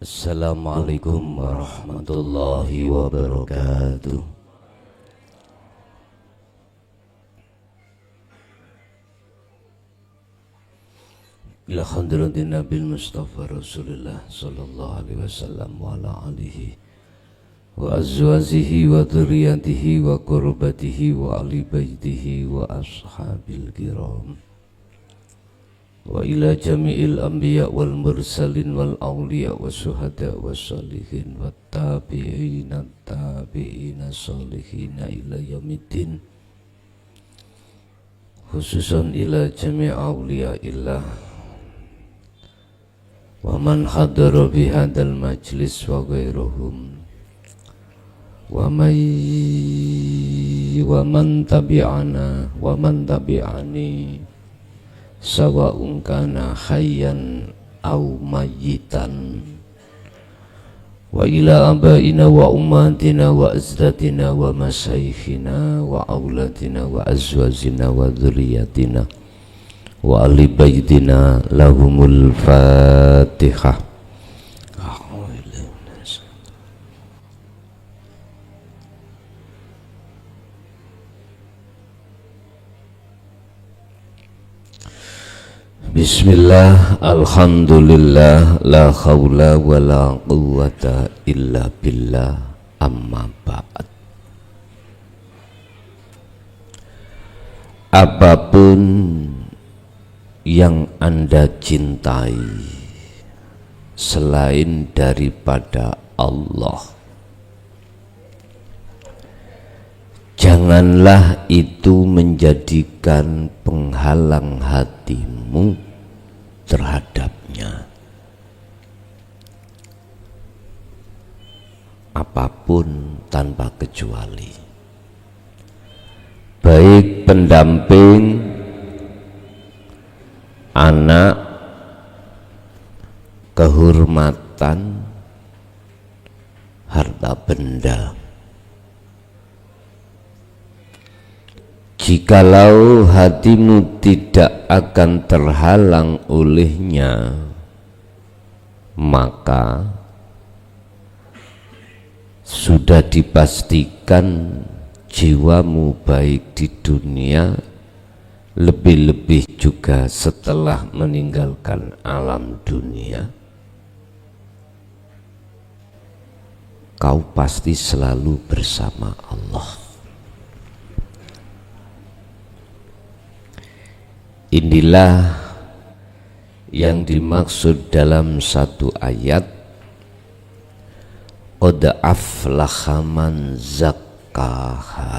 Assalamualaikum warahmatullahi wabarakatuh. Ila hadratin Nabil Mustafa Rasulullah sallallahu alaihi wasallam wa ala alihi wa azwajihi wa dzurriyyatihi wa qurbatihi wa ahli baitihi wa ashabil kiram wa ila jami'il anbiya wal mursalin wal awliya wa syuhada wa salihin wa tabi'ina salihina ila yaumiddin, khususan ila jami' awliya illah wa man hadara bi hadzal majlis wa ghairuhum wa man tabi'ani sawa'un kana hayyan aw mayyitan wa ila abaina wa ummatina wa azdatina wa masaykhina wa auladina wa azwajina wa dzurriyyatina wa ahli baitina lahumul fatihah. Bismillah, alhamdulillah, la khawla wa la quwwata illa billah, amma ba'd. Apapun yang Anda cintai selain daripada Allah, janganlah itu menjadikan penghalang hatimu terhadapnya. Apapun tanpa kecuali, baik pendamping, anak, kehormatan, harta benda. Jikalau hatimu tidak akan terhalang olehnya, maka sudah dipastikan jiwamu baik di dunia, lebih-lebih juga setelah meninggalkan alam dunia, kau pasti selalu bersama Allah. Inilah yang dimaksud dalam satu ayat, qad aflaha man zakkaha.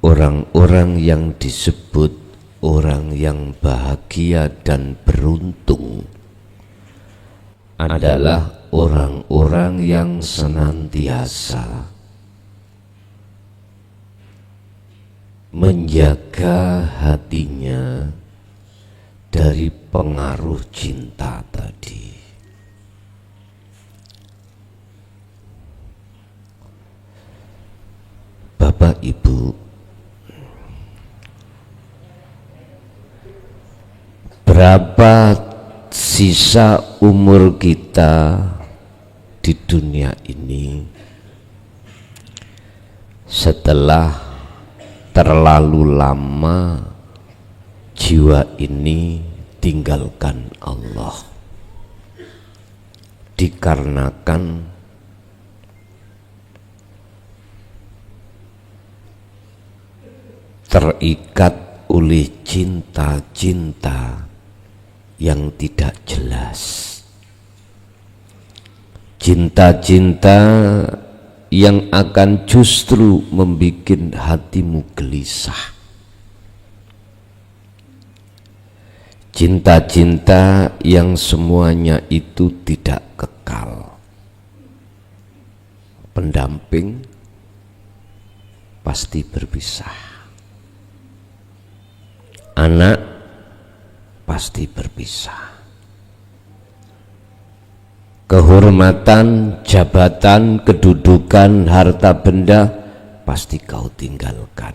Orang-orang yang disebut orang yang bahagia dan beruntung adalah orang-orang yang senantiasa menjaga hatinya dari pengaruh cinta tadi. Bapak Ibu, berapa sisa umur kita di dunia ini setelah terlalu lama jiwa ini tinggalkan Allah, dikarenakan terikat oleh cinta-cinta yang tidak jelas, cinta-cinta yang akan justru membuat hatimu gelisah, cinta-cinta yang semuanya itu tidak kekal. Pendamping pasti berpisah, anak pasti berpisah, kehormatan, jabatan, kedudukan, harta benda pasti kau tinggalkan.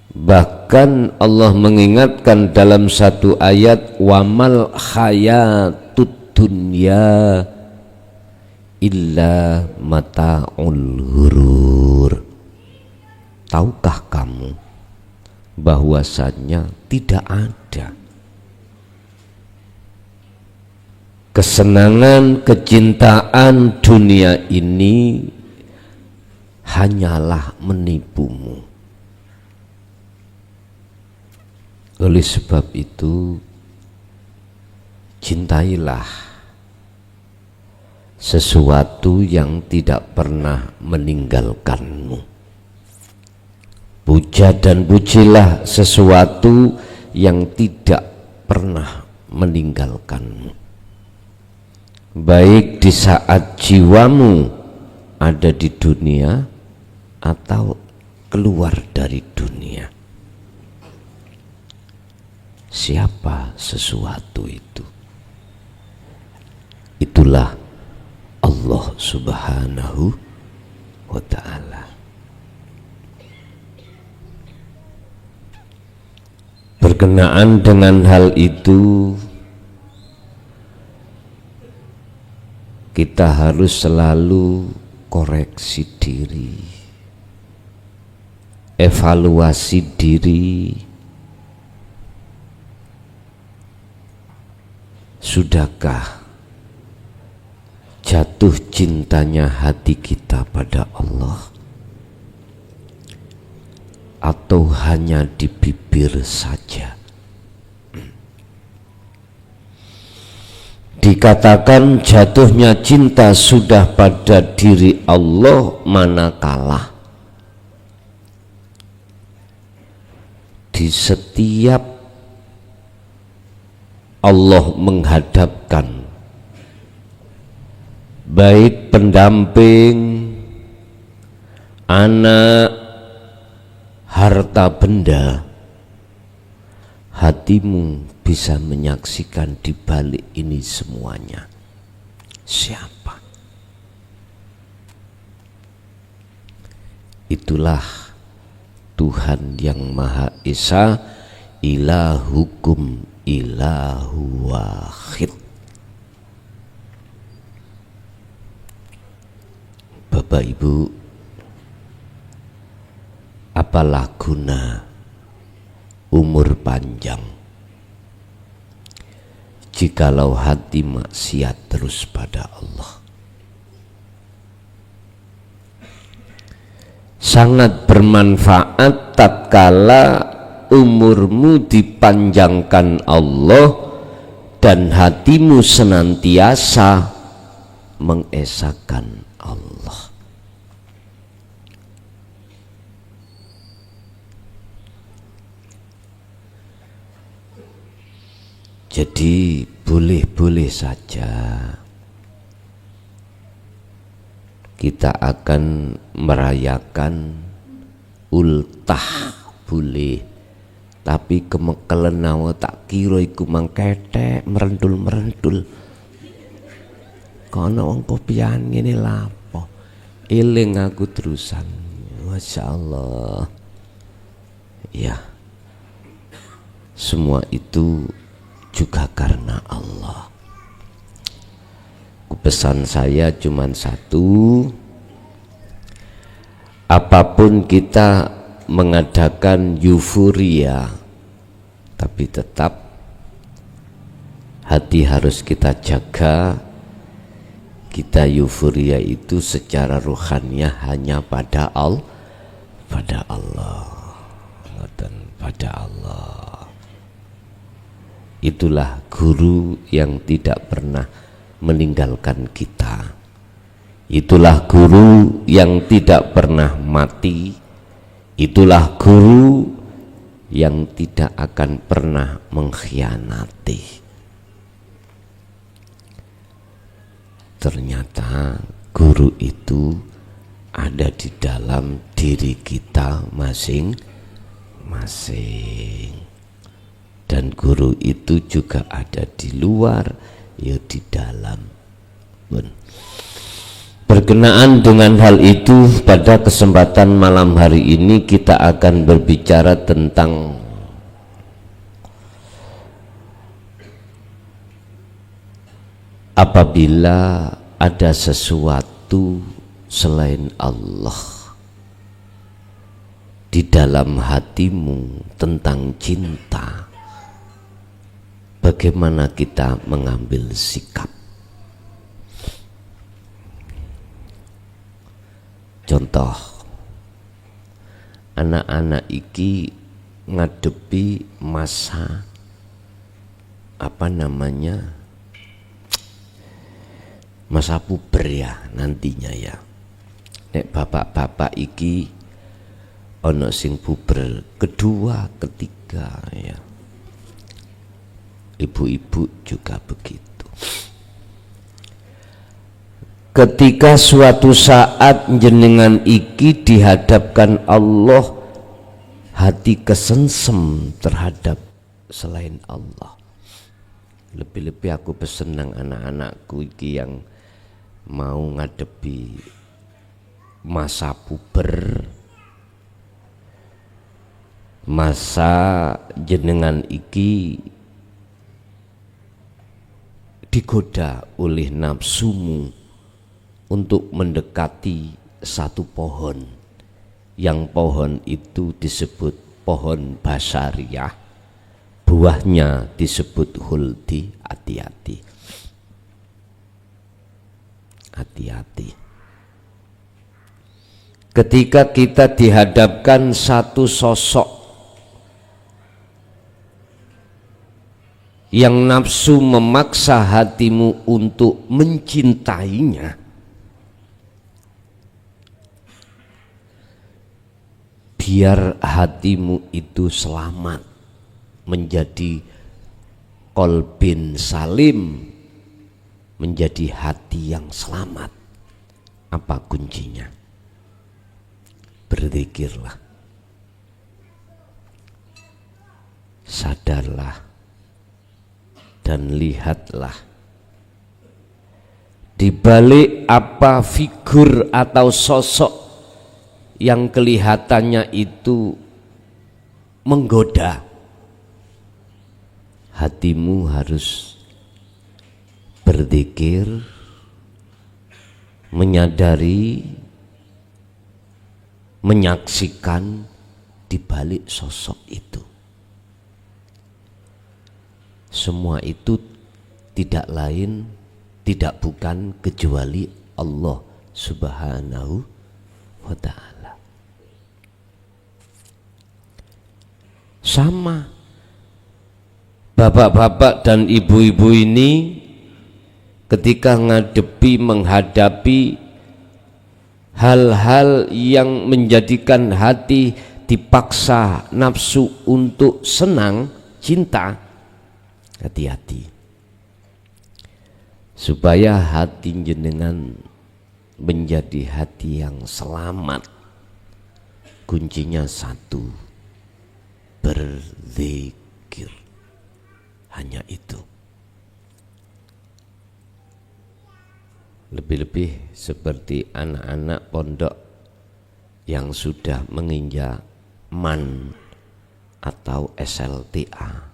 Bahkan Allah mengingatkan dalam satu ayat, wamal hayatud dunya illa mata'ul ghurur. Tahukah kamu bahwasanya tidak ada kesenangan, kecintaan dunia ini hanyalah menipumu. Oleh sebab itu, cintailah sesuatu yang tidak pernah meninggalkanmu. Puja dan pujilah sesuatu yang tidak pernah meninggalkanmu. Baik di saat jiwamu ada di dunia atau keluar dari dunia. Siapa sesuatu itu? Itulah Allah Subhanahu wa ta'ala. Berkenaan dengan hal itu, kita harus selalu koreksi diri, evaluasi diri. Sudahkah jatuh cintanya hati kita pada Allah, atau hanya di bibir saja? Dikatakan jatuhnya cinta sudah pada diri Allah manakala di setiap Allah menghadapkan baik pendamping, anak, harta benda, hatimu bisa menyaksikan di balik ini semuanya siapa. Itulah Tuhan yang Maha Esa, ilahukum ilahu wahid. Bapak Ibu, apalah guna umur panjang jikalau hati maksiat terus pada Allah? Sangat bermanfaat tatkala umurmu dipanjangkan Allah dan hatimu senantiasa mengesahkan Allah. Jadi boleh-boleh saja kita akan merayakan ultah, boleh. Tapi kemekelen nawa tak kira iku mangketek merendul-merendul. Kono wong kopian ngene lapo. Eling aku terusan. Masya Allah. Ya. Semua itu juga karena Allah. Pesan saya cuma satu. Apapun kita mengadakan euforia, tapi tetap hati harus kita jaga. Kita euforia itu secara ruhannya hanya pada Allah, pada Allah. Itulah guru yang tidak pernah meninggalkan kita. Itulah guru yang tidak pernah mati. Itulah guru yang tidak akan pernah mengkhianati. Ternyata guru itu ada di dalam diri kita masing-masing. Dan guru itu juga ada di luar, ya di dalam. Berkenaan dengan hal itu, pada kesempatan malam hari ini kita akan berbicara tentang apabila ada sesuatu selain Allah di dalam hatimu tentang cinta, bagaimana kita mengambil sikap. Contoh, anak-anak iki ngadepi masa masa puber ya nantinya ya. Nek bapak-bapak iki ono sing puber kedua, ketiga ya. Ibu-ibu juga begitu. Ketika suatu saat jenengan iki dihadapkan Allah, hati kesengsem terhadap selain Allah. Lebih-lebih aku pesen nang anak-anakku iki yang mau ngadepi masa puber, masa jenengan iki digoda oleh nafsumu untuk mendekati satu pohon, yang pohon itu disebut pohon basariyah, buahnya disebut huldi. Hati-hati, hati-hati. Ketika kita dihadapkan satu sosok yang nafsu memaksa hatimu untuk mencintainya, biar hatimu itu selamat menjadi qalbin salim, menjadi hati yang selamat. Apa kuncinya? Berzikirlah, sadarlah, dan lihatlah di balik apa figur atau sosok yang kelihatannya itu menggoda. Hatimu harus berzikir, menyadari, menyaksikan di balik sosok itu. Semua itu tidak lain, tidak bukan kecuali Allah Subhanahu wa ta'ala. Sama bapak-bapak dan ibu-ibu ini ketika menghadapi hal-hal yang menjadikan hati dipaksa nafsu untuk senang, cinta, hati-hati supaya hati jenengan menjadi hati yang selamat. Kuncinya satu, berzikir. Hanya itu. Lebih-lebih seperti anak-anak pondok yang sudah menginjak MAN atau SLTA.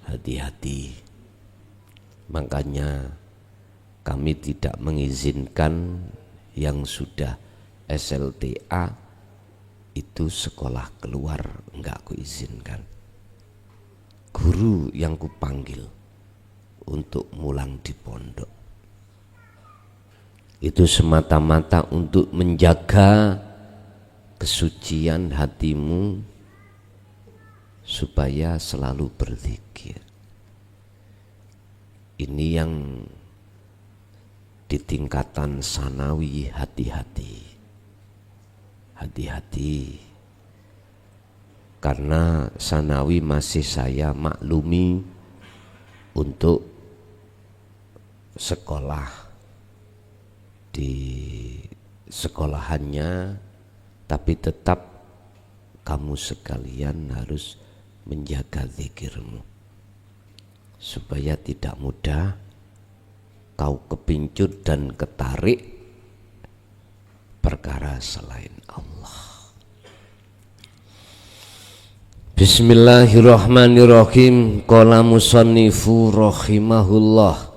Hati-hati. Makanya kami tidak mengizinkan yang sudah SLTA itu sekolah keluar, enggak aku izinkan. Guru yang kupanggil untuk mulang di pondok itu semata-mata untuk menjaga kesucian hatimu supaya selalu berzikir. Ini yang di tingkatan sanawi. Hati-hati, hati-hati, karena sanawi masih saya maklumi untuk sekolah di sekolahannya, tapi tetap kamu sekalian harus menjaga zikirmu supaya tidak mudah kau kepincut dan ketarik perkara selain Allah. Bismillahirrahmanirrahim. Qala musannifu rahimahullah.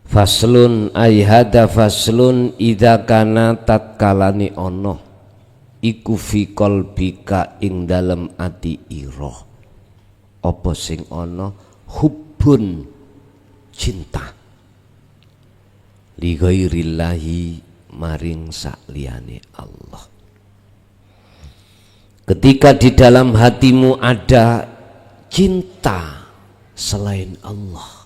Faslun ay hada faslun idza kana tatkalani ono iku fi qalbika ing dalem ati ira apa sing ono hubbun cinta li ghairillahi maring sakliyane Allah. Ketika di dalam hatimu ada cinta selain Allah,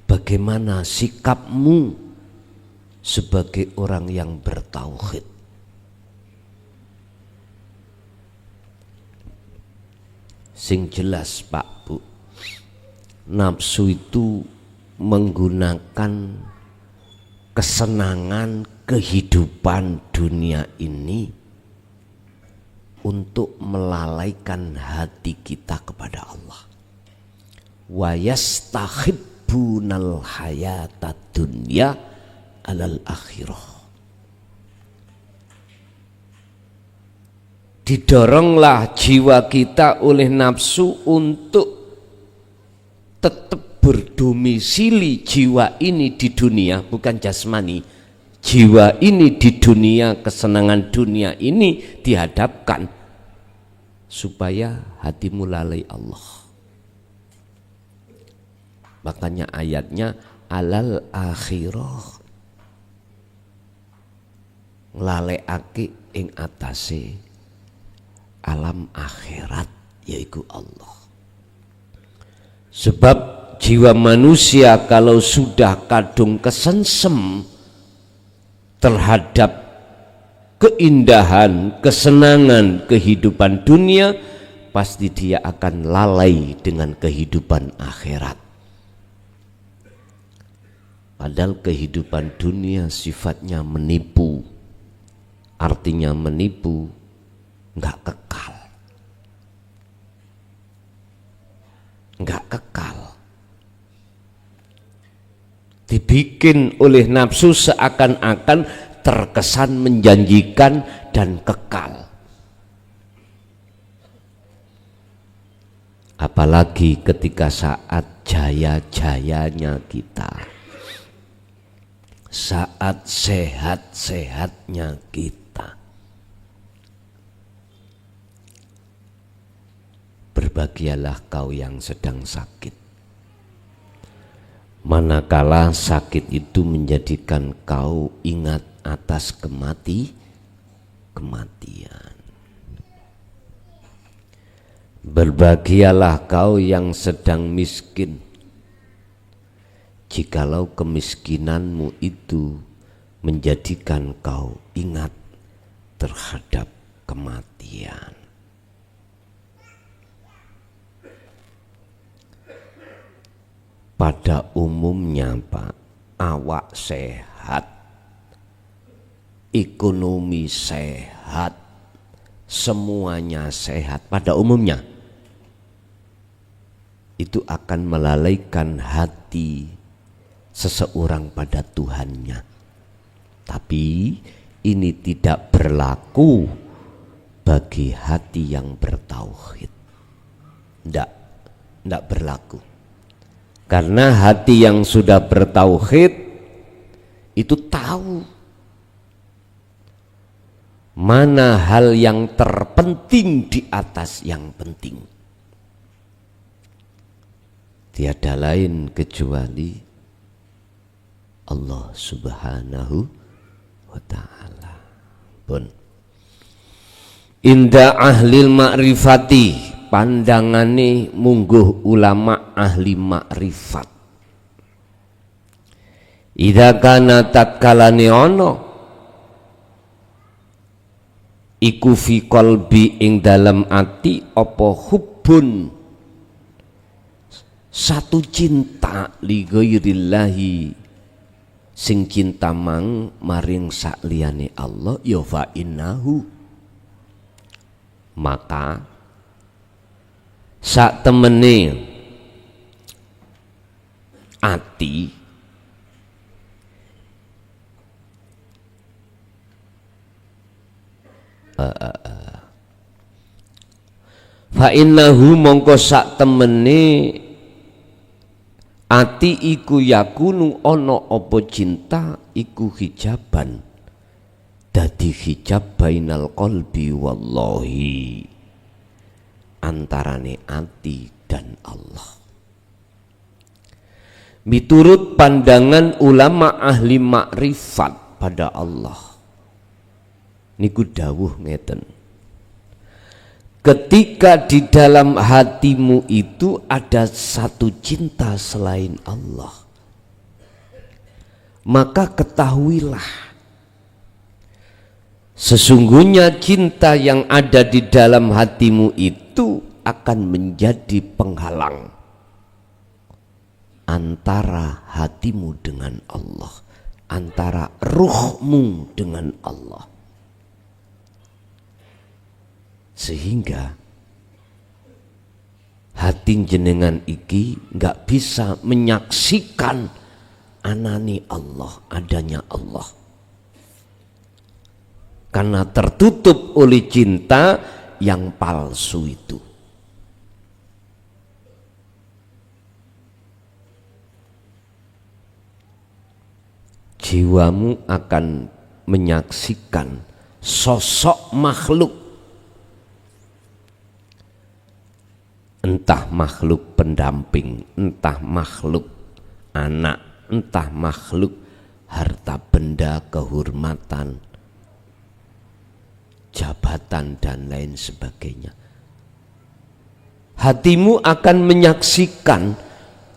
bagaimana sikapmu sebagai orang yang bertauhid? Sing jelas Pak Bu, nafsu itu menggunakan kesenangan kehidupan dunia ini untuk melalaikan hati kita kepada Allah. Wa yastahibbunal hayatad dunya alal akhirah. Didoronglah jiwa kita oleh nafsu untuk tetap berdomisili jiwa ini di dunia, bukan jasmani. Jiwa ini di dunia, kesenangan dunia ini dihadapkan supaya hatimu lalai Allah. Makanya ayatnya alal akhirah, nglalekake ing atase alam akhirat yaitu Allah. Sebab jiwa manusia kalau sudah kadung kesengsem terhadap keindahan, kesenangan kehidupan dunia, pasti dia akan lalai dengan kehidupan akhirat. Padahal kehidupan dunia sifatnya menipu. Artinya menipu, enggak kekal. Enggak kekal. Dibikin oleh nafsu seakan-akan terkesan menjanjikan dan kekal. Apalagi ketika saat jaya-jayanya kita, saat sehat-sehatnya kita. Berbahagialah kau yang sedang sakit, manakala sakit itu menjadikan kau ingat atas kematian. Berbahagialah kau yang sedang miskin, jikalau kemiskinanmu itu menjadikan kau ingat terhadap kematian. Pada umumnya Pak, awak sehat, ekonomi sehat, semuanya sehat pada umumnya, itu akan melalaikan hati seseorang pada Tuhannya. Tapi ini tidak berlaku bagi hati yang bertauhid. Tidak berlaku. Karena hati yang sudah bertauhid itu tahu mana hal yang terpenting di atas yang penting. Tiada lain kecuali Allah Subhanahu wa ta'ala. Pun inda ahlil ma'rifati, pandangane mungguh ulama ahli makrifat. Idza kana tatkalane ono iku fi qalbi ing dalam ati apa hubbun satu cinta li ghairillahi sing cinta maring sakliyane Allah ya fa innahu, maka sak temene ati fa innahu mongko sak temene ati iku yakunu ono apa cinta iku hijaban dadi hijab bainal qalbi wallahi antarane ati dan Allah. Miturut pandangan ulama ahli makrifat pada Allah niku dawuh ngeten, ketika di dalam hatimu itu ada satu cinta selain Allah, maka ketahuilah sesungguhnya cinta yang ada di dalam hatimu itu akan menjadi penghalang antara hatimu dengan Allah, antara ruhmu dengan Allah. Sehingga hati jenengan iki nggak bisa menyaksikan anani Allah, adanya Allah, karena tertutup oleh cinta yang palsu itu. Jiwamu akan menyaksikan sosok makhluk, entah makhluk pendamping, entah makhluk anak, entah makhluk harta benda, kehormatan, jabatan dan lain sebagainya. Hatimu akan menyaksikan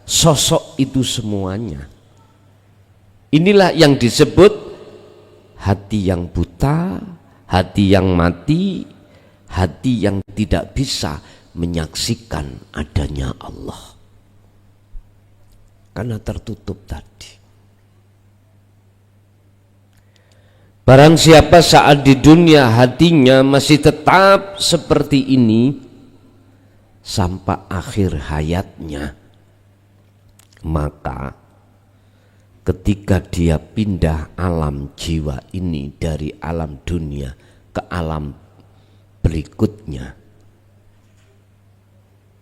sosok itu semuanya. Inilah yang disebut hati yang buta, hati yang mati, hati yang tidak bisa menyaksikan adanya Allah karena tertutup tadi. Barang siapa saat di dunia hatinya masih tetap seperti ini sampai akhir hayatnya, maka ketika dia pindah alam jiwa ini dari alam dunia ke alam berikutnya,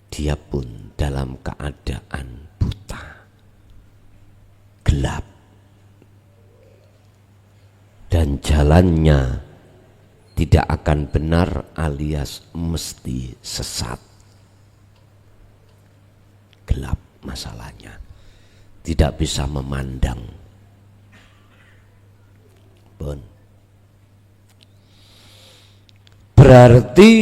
dia pun dalam keadaan buta, gelap, dan jalannya tidak akan benar alias mesti sesat. Gelap masalahnya, tidak bisa memandang. Pun berarti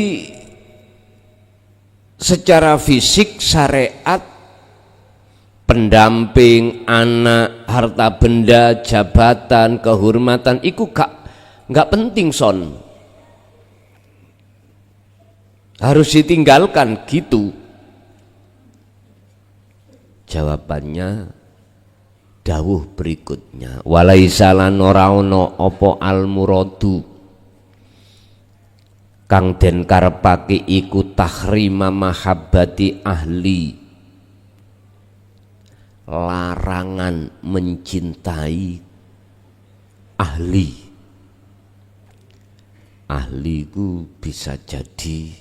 secara fisik syariat pendamping, anak, harta benda, jabatan, kehormatan itu gak penting son, harus ditinggalkan gitu. Jawabannya dawuh berikutnya, walaisalan ora ono opo al muradu kang den karepake iku tahrima mahabbati ahli, larangan mencintai ahli. Ahli ku bisa jadi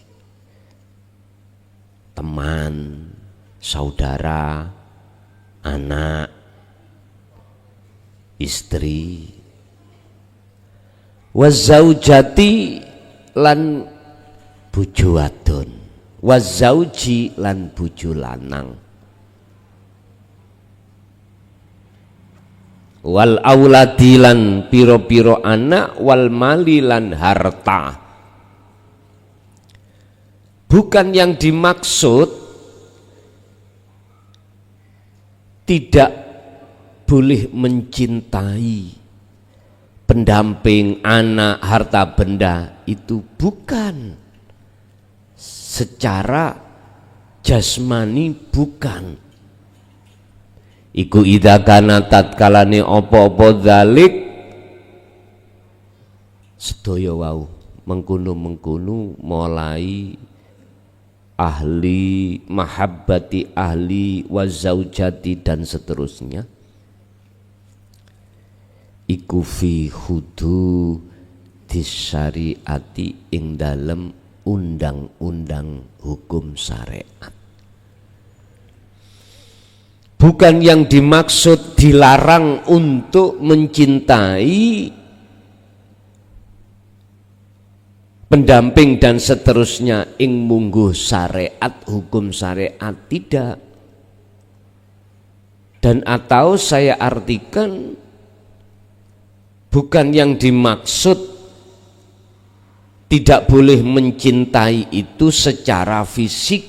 teman, saudara, anak, istri, wazaujati lan bojo wadon, wazauji lan bojo lanang, wal auladi lan piro-piro anak, wal mali lan harta. Bukan yang dimaksud tidak boleh mencintai pendamping, anak, harta benda, itu bukan. Secara jasmani bukan. Iku idza kana tatkalane apa-apa dzalik sedaya wau mengkono-mengkono mulai ahli, mahabbati ahli wa zaujati dan seterusnya, iku fi hudu disyariati ing dalem undang-undang hukum syariat. Bukan yang dimaksud dilarang untuk mencintai pendamping dan seterusnya ing mungguh syariat, hukum syariat, tidak. Dan atau saya artikan bukan yang dimaksud tidak boleh mencintai itu secara fisik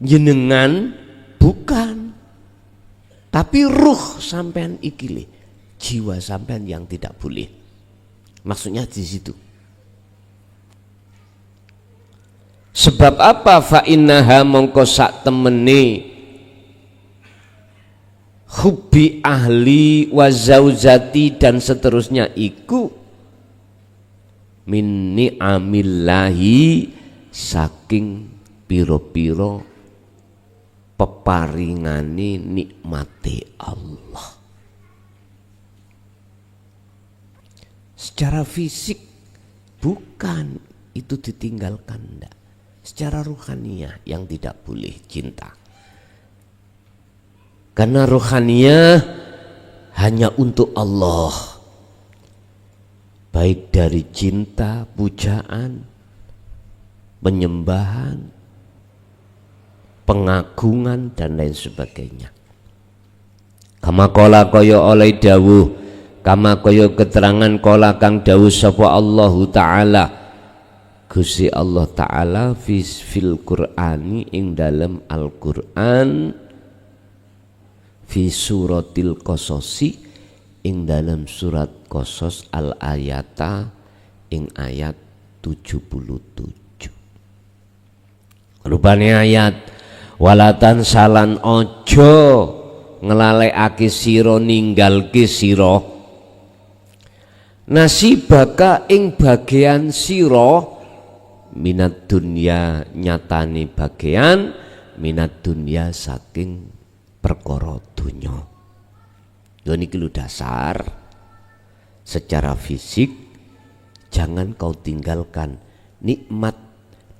jenengan, bukan, tapi ruh sampean ikili, jiwa sampean yang tidak boleh. Maksudnya di situ. Sebab apa? Fa innaha mongko sak temene hubbi ahli wa zaujati dan seterusnya iku min ni'amillahi, saking piro-piro peparingane nikmati Allah. Secara fisik bukan, itu ditinggalkan, enggak. Secara ruhaniyah yang tidak boleh cinta. Karena ruhaniyah hanya untuk Allah. Baik dari cinta, pujaan, penyembahan, pengagungan dan lain sebagainya. Kama kola koyo oleh dawuh, kama koyo keterangan kola kang dawuh sapa Allahu Ta'ala, Gusti Allah Ta'ala fil Qur'ani ing dalam Al-Qur'an, fi suratil Qasosi ing dalam surat Qasas al-ayata ing ayat 77. Rupane ayat, walatan salan ojo ngelalekake sira, ninggalke sira nasibaka ing bagian sira minat dunya, nyatane bagian minat dunya saking perkara dunya. Lho niki lho dasar secara fisik, jangan kau tinggalkan nikmat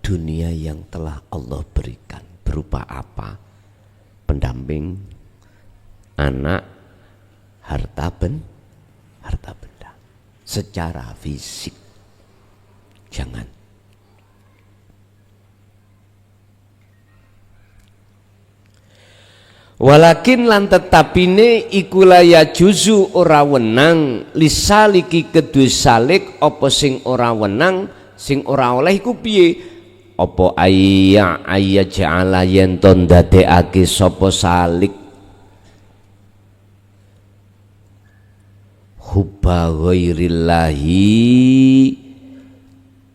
dunia yang telah Allah berikan. Berupa apa? Pendamping, anak, harta benda. Secara fisik jangan. Walakin lan tetapine ikula ya juzu ora wenang lisaliki kedue salik apa sing ora wenang, sing ora oleh iku piye? Apa ayya ja'ala yen to ndadekake sapa salik hubba ghairillahi,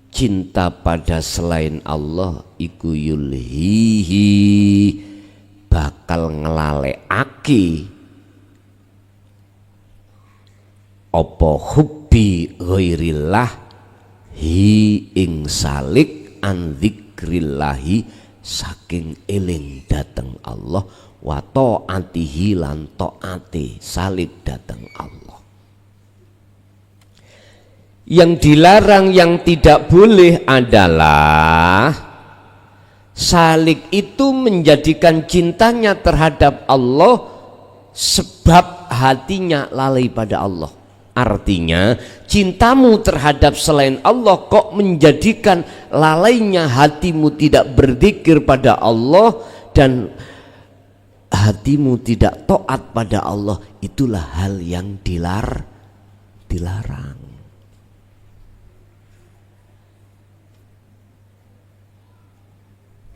cinta pada selain Allah, iku yulhihi, bakal ngelalekake apa hubbi ghairillah hi ing salik an dzikrillahi, saking eling dateng Allah, wa taatihi lan taate salik dateng Allah. Yang dilarang, yang tidak boleh adalah salik itu menjadikan cintanya terhadap Allah sebab hatinya lalai pada Allah. Artinya cintamu terhadap selain Allah kok menjadikan lalainya hatimu tidak berzikir pada Allah dan hatimu tidak taat pada Allah. Itulah hal yang dilarang.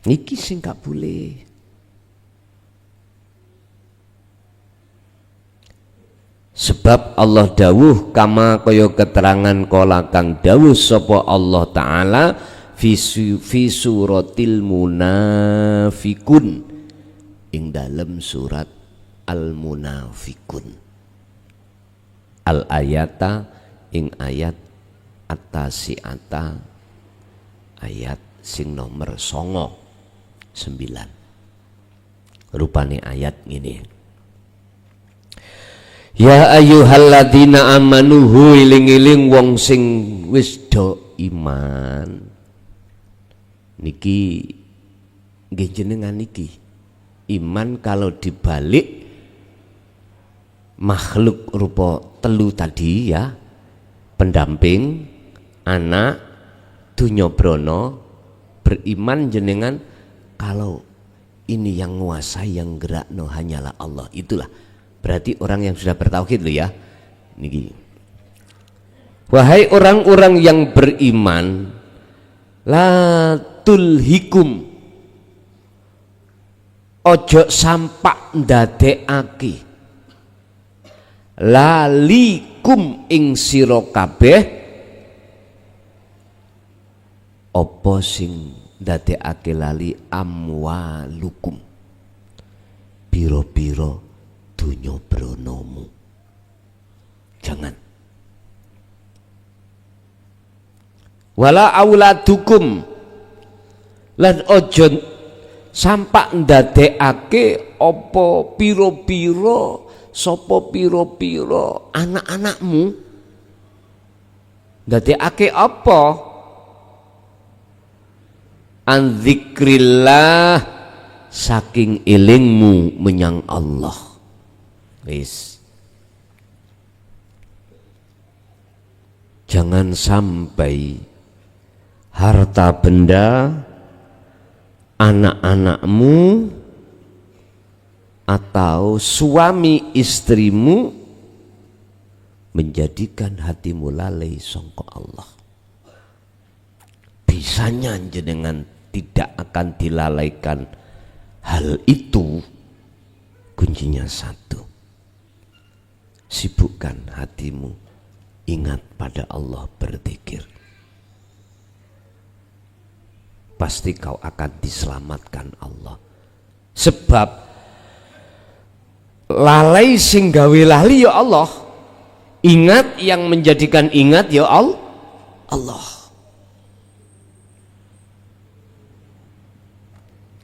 Niki sing gak boleh. Sebab Allah dawuh kama kaya keterangan kola kang dawuh sapa Allah Ta'ala fi suratil munafikun ing dalam surat al-munafikun al-ayata ing ayat at-tasi'ata ayat sing nomor 9. Rupane ayat ngene. Ya ayyuhalladzina amanu iling-iling wong sing wis do iman. Niki nggih jenengan niki. Iman kalau dibalik makhluk rupa telu tadi ya, pendamping, anak, dunya brana, beriman jenengan kalau ini yang nguasai yang gerakno hanyalah Allah. Itulah berarti orang yang sudah bertauhid loh ya. Niki. Wahai orang-orang yang beriman, la tulhikum, ojo sampak ndadekake lalikum ing sira kabeh apa sing ndadekake lali amwalukum, pira-pira dunya branamu. Jangan. Wala auladukum, lan ojo sampak ndadekake apa pira-pira sapa pira-pira anak-anakmu. Ndadekake apa? An dzikrillah, saking ilingmu menyang Allah. Wis. Jangan sampai harta benda, anak-anakmu atau suami istrimu menjadikan hatimu lalai sangka Allah. Bisanya jenengan tidak akan dilalaikan hal itu. Kuncinya satu, sibukkan hatimu, ingat pada Allah, berzikir. Pasti kau akan diselamatkan Allah. Sebab lalai sing gawe lali ya Allah, ingat yang menjadikan ingat ya Allah.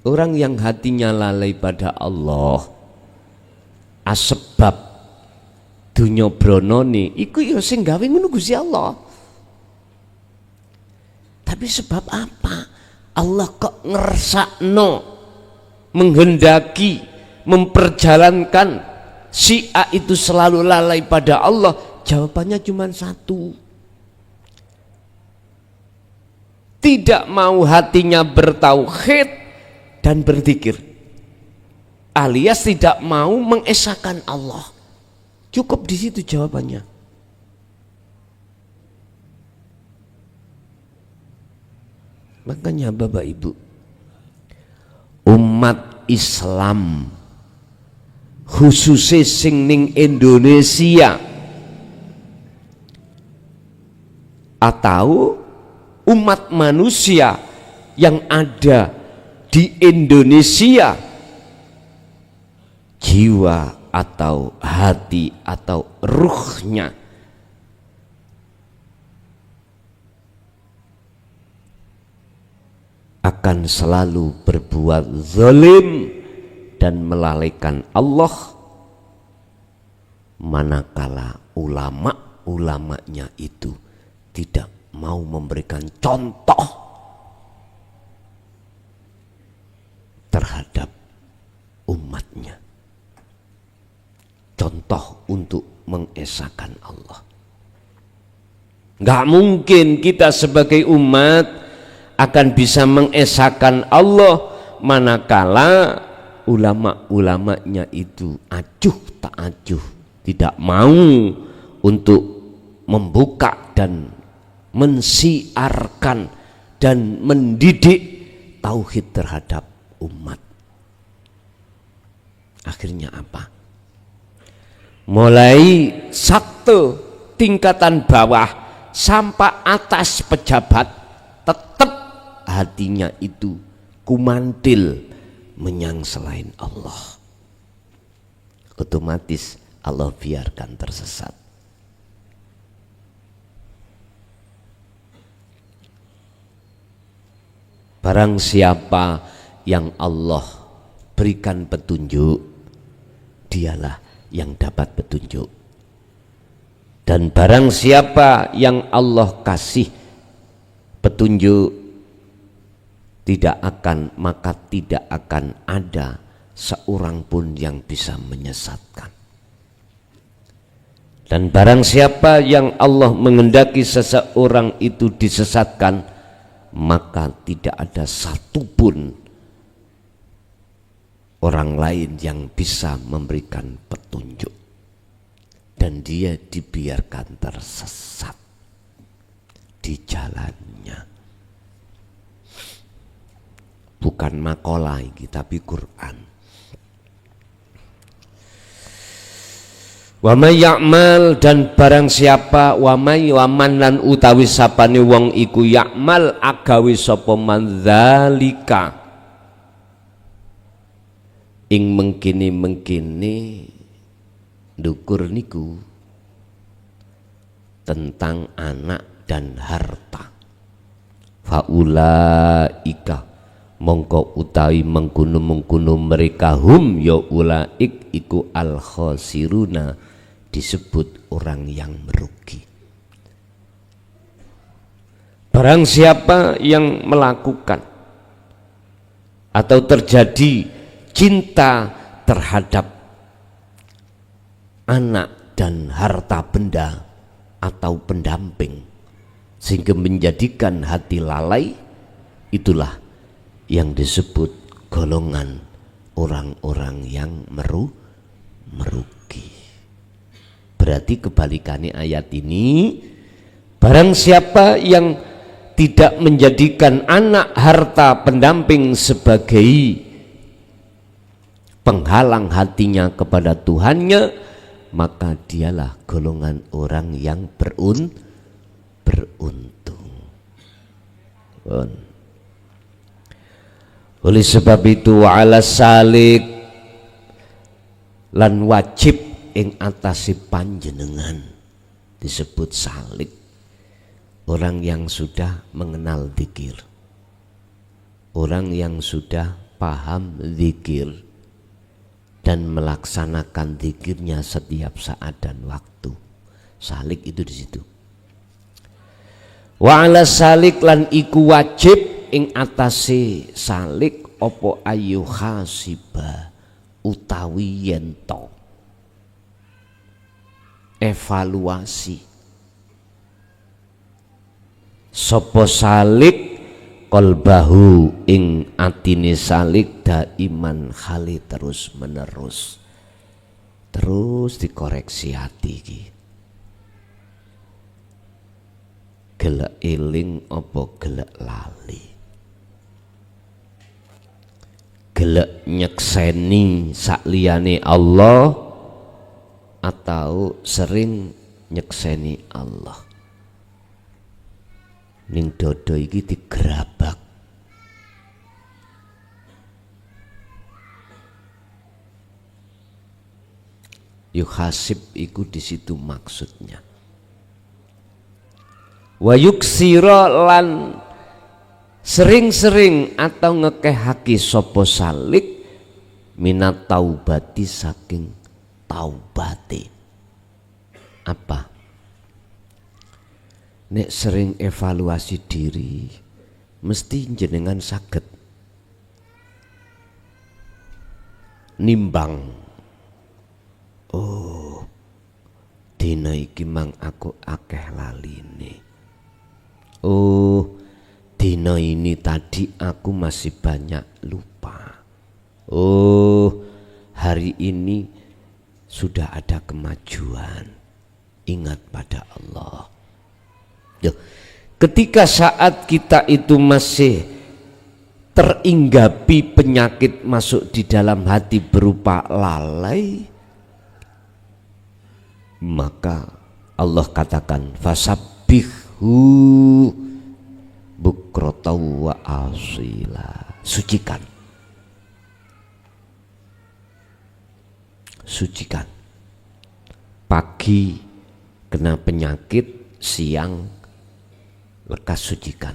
Orang yang hatinya lalai pada Allah, asbab dunya bronone iku ya sing gawe ngono Gusti Allah. Tapi sebab apa? Allah kok ngersakno, menghendaki, memperjalankan si A itu selalu lalai pada Allah? Jawabannya cuma satu. Tidak mau hatinya bertauhid dan berzikir, alias tidak mau mengesahkan Allah. Cukup di situ jawabannya. Makanya Bapak Ibu, umat Islam khususnya sing ning Indonesia atau umat manusia yang ada di Indonesia, jiwa atau hati atau ruhnya akan selalu berbuat zalim dan melalaikan Allah, manakala ulama-ulamanya itu tidak mau memberikan contoh terhadap umatnya, contoh untuk mengesahkan Allah. Gak mungkin kita sebagai umat akan bisa mengesahkan Allah manakala ulama-ulamanya itu acuh tak acuh, tidak mau untuk membuka dan mensiarkan dan mendidik tauhid terhadap umat. Akhirnya apa? Mulai satu tingkatan bawah sampai atas pejabat, tetap hatinya itu kumantil menyang selain Allah. Otomatis Allah biarkan tersesat. Barang siapa yang Allah berikan petunjuk, dialah yang dapat petunjuk. Dan barang siapa yang Allah kasih petunjuk, maka tidak akan ada seorang pun yang bisa menyesatkan. Dan barang siapa yang Allah menghendaki seseorang itu disesatkan, maka tidak ada satupun orang lain yang bisa memberikan petunjuk, dan dia dibiarkan tersesat di jalannya. Bukan makalah ini, tapi Quran. Wa may ya'mal, dan barang siapa, waman lan utawi sapane wong iku ya'mal agawe sapa man dzalika ing mengkini ndukur niku tentang anak dan harta, faulaika mongko utawi mengkono mereka hum ya ulaik iku al khosiruna, disebut orang yang merugi. Barang siapa yang melakukan atau terjadi cinta terhadap anak dan harta benda atau pendamping sehingga menjadikan hati lalai, itulah yang disebut golongan orang-orang yang merugi. Berarti kebalikannya ayat ini, barang siapa yang tidak menjadikan anak, harta, pendamping sebagai penghalang hatinya kepada Tuhannya, maka dialah golongan orang yang beruntung. Oleh sebab itu, ala salik lan wajib ing atasi panjenengan, disebut salik, orang yang sudah mengenal zikir, orang yang sudah paham zikir dan melaksanakan zikirnya setiap saat dan waktu. Salik itu di situ. Wa ala salik lan iku wajib ing atase salik opo ayu hasiba utawi yento evaluasi sapa salik kolbahu ing atine salik daiman khali terus menerus, terus dikoreksi hati iki. Gelek eling apa gelek lali, gelek nyekseni sakliyane Allah atau sering nyekseni Allah. Ning dodo iki digerabak. Yuhasib iku di situ maksudnya. Wa yuksira lan sering-sering atau ngekehaki sapa salik minat taubati saking taubate. Apa? Nek sering evaluasi diri, mesti jenengan saged nimbang. Oh, dina iki mang aku akeh laline. Oh, dina ini tadi aku masih banyak lupa. Oh, hari ini sudah ada kemajuan. Ingat pada Allah. Ketika saat kita itu masih teringgapi penyakit masuk di dalam hati berupa lalai, maka Allah katakan fasabbihu bukratan wa asila, sucikan, sucikan. Pagi kena penyakit, siang lekas sucikan.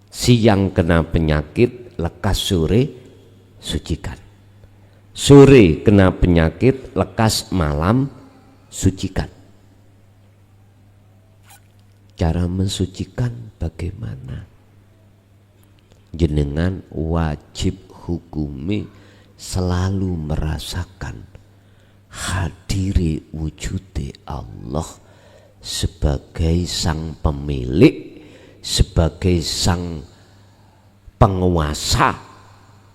Siang kena penyakit, lekas sore sucikan. Sore kena penyakit, lekas malam sucikan. Cara mensucikan bagaimana? Jenengan wajib hukumi selalu merasakan hadiri wujude Allah sebagai sang pemilik, sebagai sang penguasa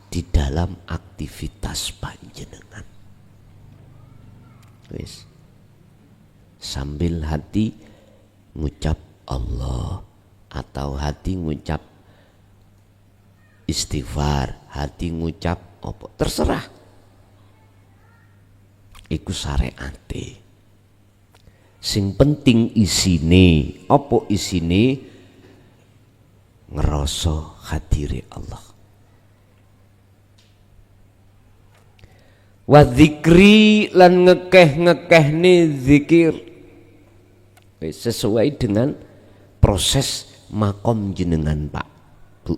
di dalam aktivitas panjenengan. Wis. Sambil hati ngucap Allah atau hati ngucap istighfar, hati ngucap apa terserah. Iku syariate. Sing penting isine, apa isine? Ngerasa hadire Allah. Wa dzikri lan ngekeh-ngekehne zikir sesuai dengan proses makom jenengan Pak Bu.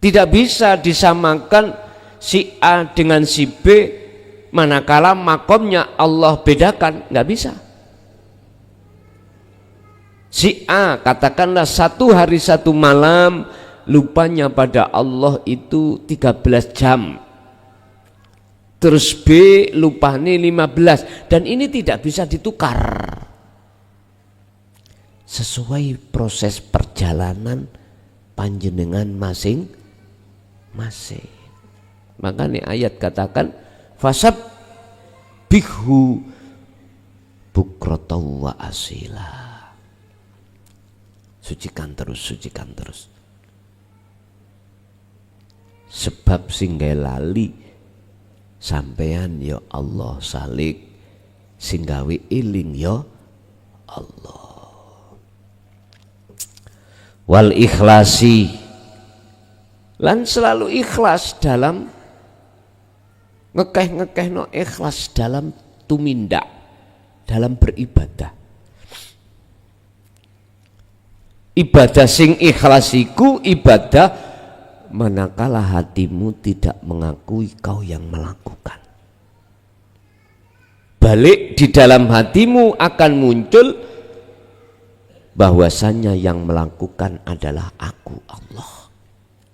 Tidak bisa disamakan si A dengan si B manakala makomnya Allah bedakan, nggak bisa. Si A katakanlah 1 hari 1 malam lupanya pada Allah itu 13 jam. Terus B lupanya 15 dan ini tidak bisa ditukar. Sesuai proses perjalanan panjenengan masing-masing. Makanya ayat katakan fasab bihu bukrata wa asila. Sucikan terus, sucikan terus. Sebab singgai lali sampean ya Allah salik, singgawi iling ya Allah. Wal ikhlasi lan selalu ikhlas dalam ngekeh no ikhlas dalam tumindak, dalam beribadah. Ibadah sing ikhlasiku ibadah manakala hatimu tidak mengakui kau yang melakukan. Balik di dalam hatimu akan muncul bahwasannya yang melakukan adalah aku Allah.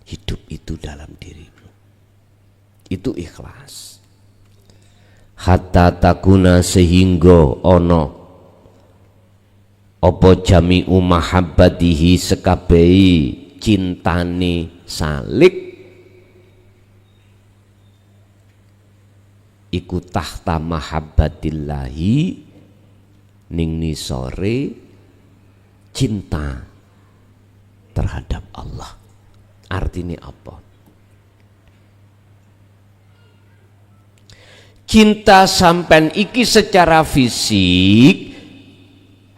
Hidup itu dalam dirimu. Itu ikhlas. Hatta takuna sehingga ono apa jami'u mahabbatihi sekabehi cintane salik iku tahta mahabbatillahi ning nisore cinta terhadap Allah. Artinya apa? Cinta sampean iki secara fisik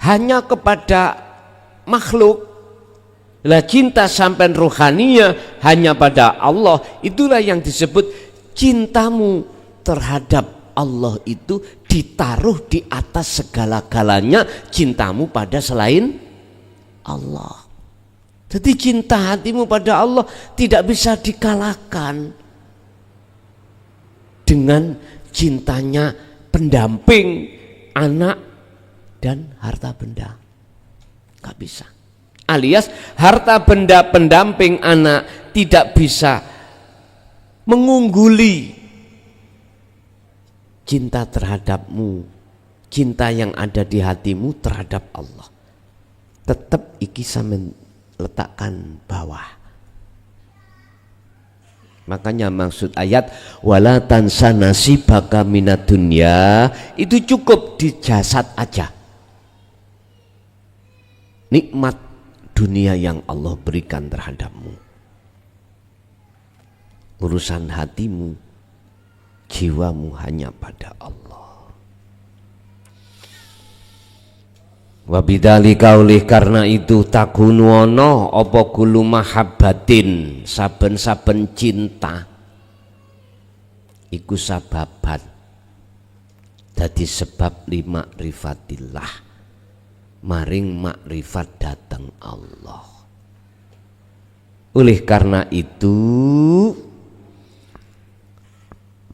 hanya kepada makhluk. Lah cinta sampean ruhaninya hanya pada Allah. Itulah yang disebut cintamu terhadap Allah itu ditaruh di atas segala-galanya cintamu pada selain Allah. Jadi cinta hatimu pada Allah tidak bisa dikalahkan dengan cintanya pendamping, anak dan harta benda. Gak bisa. Alias harta benda pendamping anak tidak bisa mengungguli cinta terhadapmu, cinta yang ada di hatimu terhadap Allah. Tetap iki sampean letakkan bawah. Makanya maksud ayat wala tansa nasibaka minad dunya itu cukup di jasad aja. Nikmat dunia yang Allah berikan terhadapmu. Urusan hatimu, jiwamu hanya pada Allah. Wabidhalika oleh karena itu takunu ono apa kulu mahabbatin saben-saben cinta iku sababan dadi sebab lima rifatillah maring makrifat dateng Allah. Oleh karena itu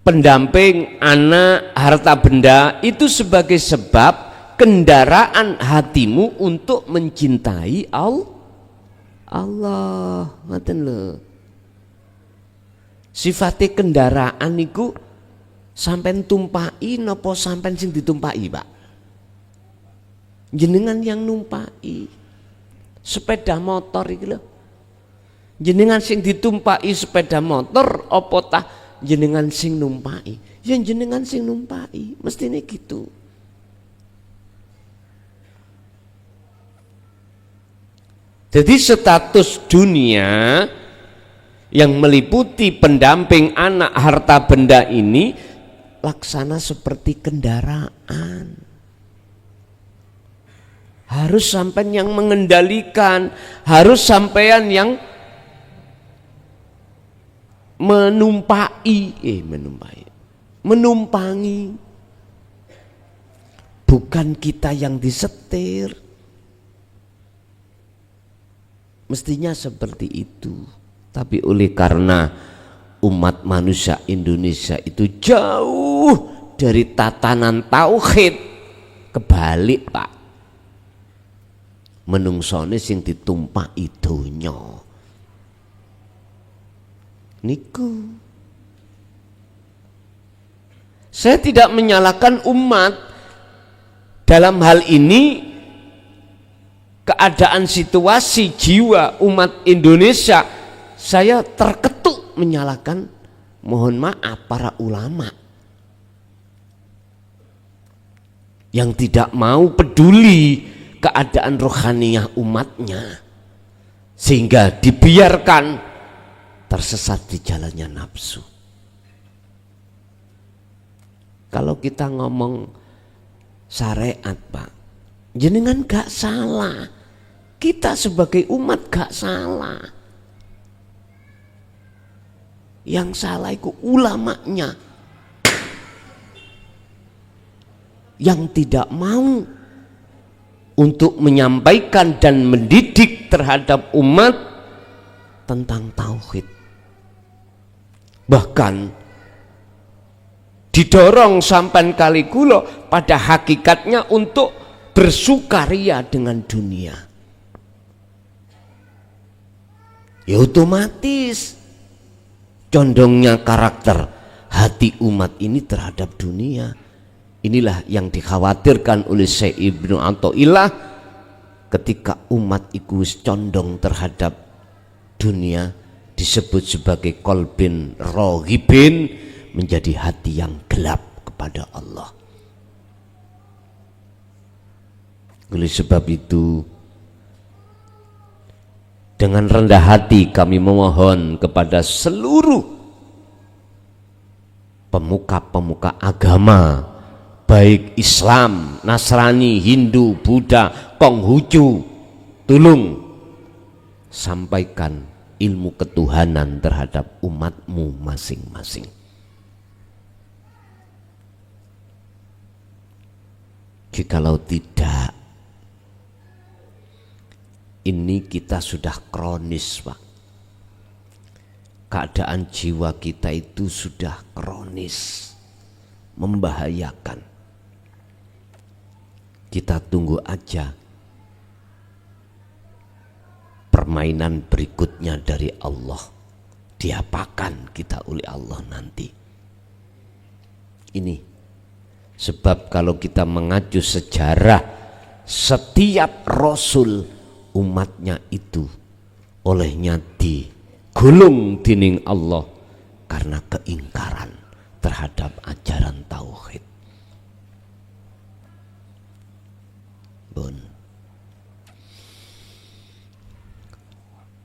pendamping anak harta benda itu sebagai sebab kendaraan hatimu untuk mencintai Allah. Ngoten lho. Sifatnya kendaraan niku sampean tumpaki napa sampean sing ditumpaki, Pak? Jenengan yang numpaki. Sepeda motor iki lho. Jenengan sing ditumpaki sepeda motor apa tah jenengan sing numpaki? Ya jenengan sing numpaki, mestine gitu. Jadi status dunia yang meliputi pendamping anak harta benda ini laksana seperti kendaraan. Harus sampean yang mengendalikan, harus sampean yang menumpangi, bukan kita yang disetir. Mestinya seperti itu. Tapi oleh karena umat manusia Indonesia itu jauh dari tatanan tauhid, kebalik, Pak. Menungsone sing ditumpaki donya niku. Saya tidak menyalahkan umat dalam hal ini. Keadaan situasi jiwa umat Indonesia, saya terketuk menyalahkan, mohon maaf, para ulama yang tidak mau peduli keadaan rohaniyah umatnya, sehingga dibiarkan tersesat di jalannya nafsu. Kalau kita ngomong syariat, Pak, jenengan gak salah. Kita sebagai umat gak salah. Yang salah itu ulamanya yang tidak mau untuk menyampaikan dan mendidik terhadap umat tentang tauhid. Bahkan didorong sampan kali kula pada hakikatnya untuk bersukaria dengan dunia. Ya otomatis condongnya karakter hati umat ini terhadap dunia. Inilah yang dikhawatirkan oleh Syekh Ibnu Athaillah ketika umat itu condong terhadap dunia, disebut sebagai qalbin raghibin, menjadi hati yang gelap kepada Allah. Oleh sebab itu, dengan rendah hati kami memohon kepada seluruh pemuka-pemuka agama, baik Islam, Nasrani, Hindu, Buddha, Konghucu, tolong sampaikan ilmu ketuhanan terhadap umatmu masing-masing. Jikalau tidak, ini kita sudah kronis, Pak. Keadaan jiwa kita itu sudah kronis, membahayakan. Kita tunggu aja permainan berikutnya dari Allah. Diapakan kita oleh Allah nanti. Ini sebab kalau kita mengacu sejarah, setiap Rasul umatnya itu olehnya digulung dening Allah karena keingkaran terhadap ajaran tauhid. Bun.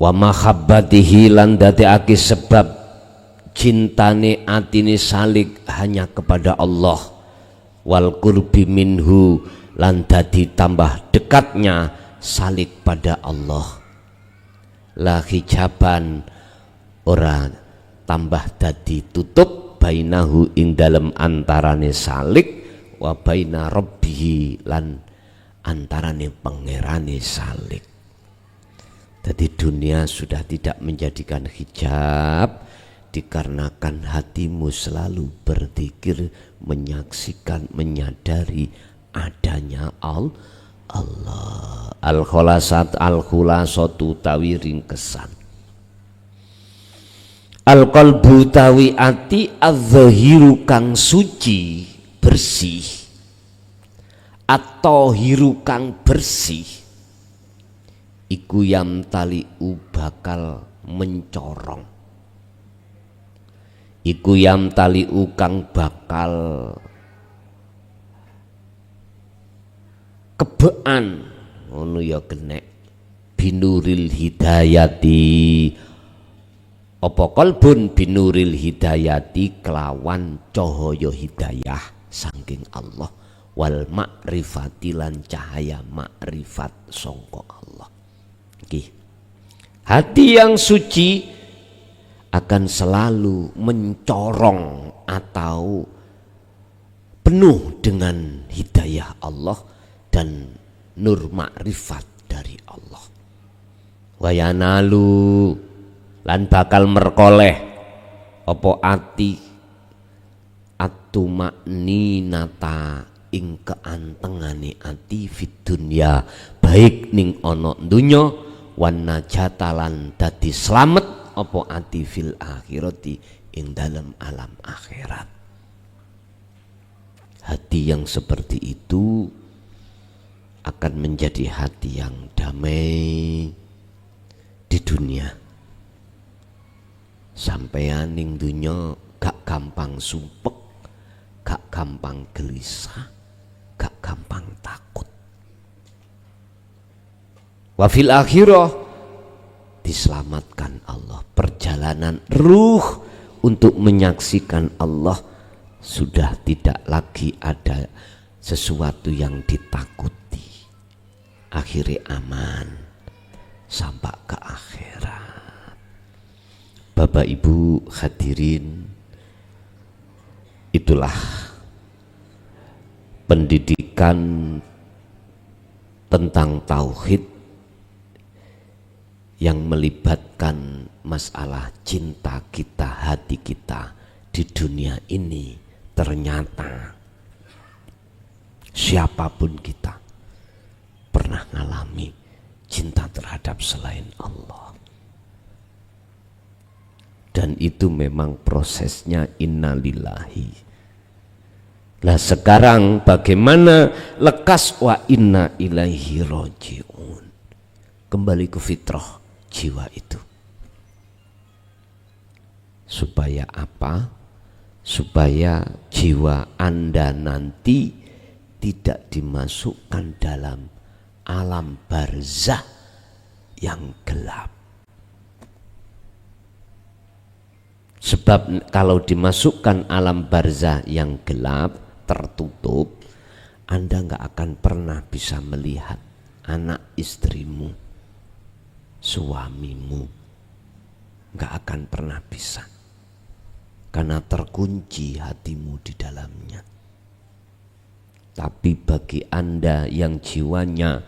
Wa mahabbatihi lan dadekake sebab cintane atine salik hanya kepada Allah, wal qurbi minhu lan dadi tambah dekatnya salik pada Allah. La hijaban ora tambah dadi tutup bainahu ing dalem antarane salik wa baina rabbihi lan antarane pangerane salik. Jadi dunia sudah tidak menjadikan hijab, dikarenakan hatimu selalu berzikir, menyaksikan, menyadari adanya Allah. Al-khulasatu tawi ringkesan. Al-qalbu tawi ati adz-zahiru kang suci bersih, at-tahiru kang bersih, iku yam taliu bakal mencorong, iku yam taliu kang bakal kebean ngono ya genek binuril hidayati, apa kalbun binuril hidayati kelawan cahaya hidayah saking Allah, wal makrifati lan cahaya makrifat sangka Allah. Hati yang suci akan selalu mencorong atau penuh dengan hidayah Allah dan nur makrifat dari Allah. Wayanalu lan bakal merkoleh apa ati atumakninata ing keantengane ati fid dunya, baik ning ana donya, wan najatalan dadi slamet apa ati fil akhirati ing dalam alam akhirat. Hati yang seperti itu akan menjadi hati yang damai di dunia. Sampeyan ning dunya gak gampang sumpek, gak gampang gelisah, gak gampang takut. Wa fil akhirah diselamatkan Allah. Perjalanan ruh untuk menyaksikan Allah sudah tidak lagi ada sesuatu yang ditakuti. Akhirnya aman sampai ke akhirat. Bapak Ibu hadirin, itulah pendidikan tentang tauhid yang melibatkan masalah cinta kita, hati kita di dunia ini. Ternyata siapapun kita pernah mengalami cinta terhadap selain Allah. Dan itu memang prosesnya innalillahi. Nah sekarang bagaimana lekas wa inna ilaihi roji'un, kembali ke fitrah jiwa itu. Supaya apa? Supaya jiwa Anda nanti tidak dimasukkan dalam alam barzah yang gelap. Sebab kalau dimasukkan alam barzah yang gelap, tertutup, Anda nggak akan pernah bisa melihat anak istrimu, suamimu, nggak akan pernah bisa, karena terkunci hatimu di dalamnya. Tapi bagi Anda yang jiwanya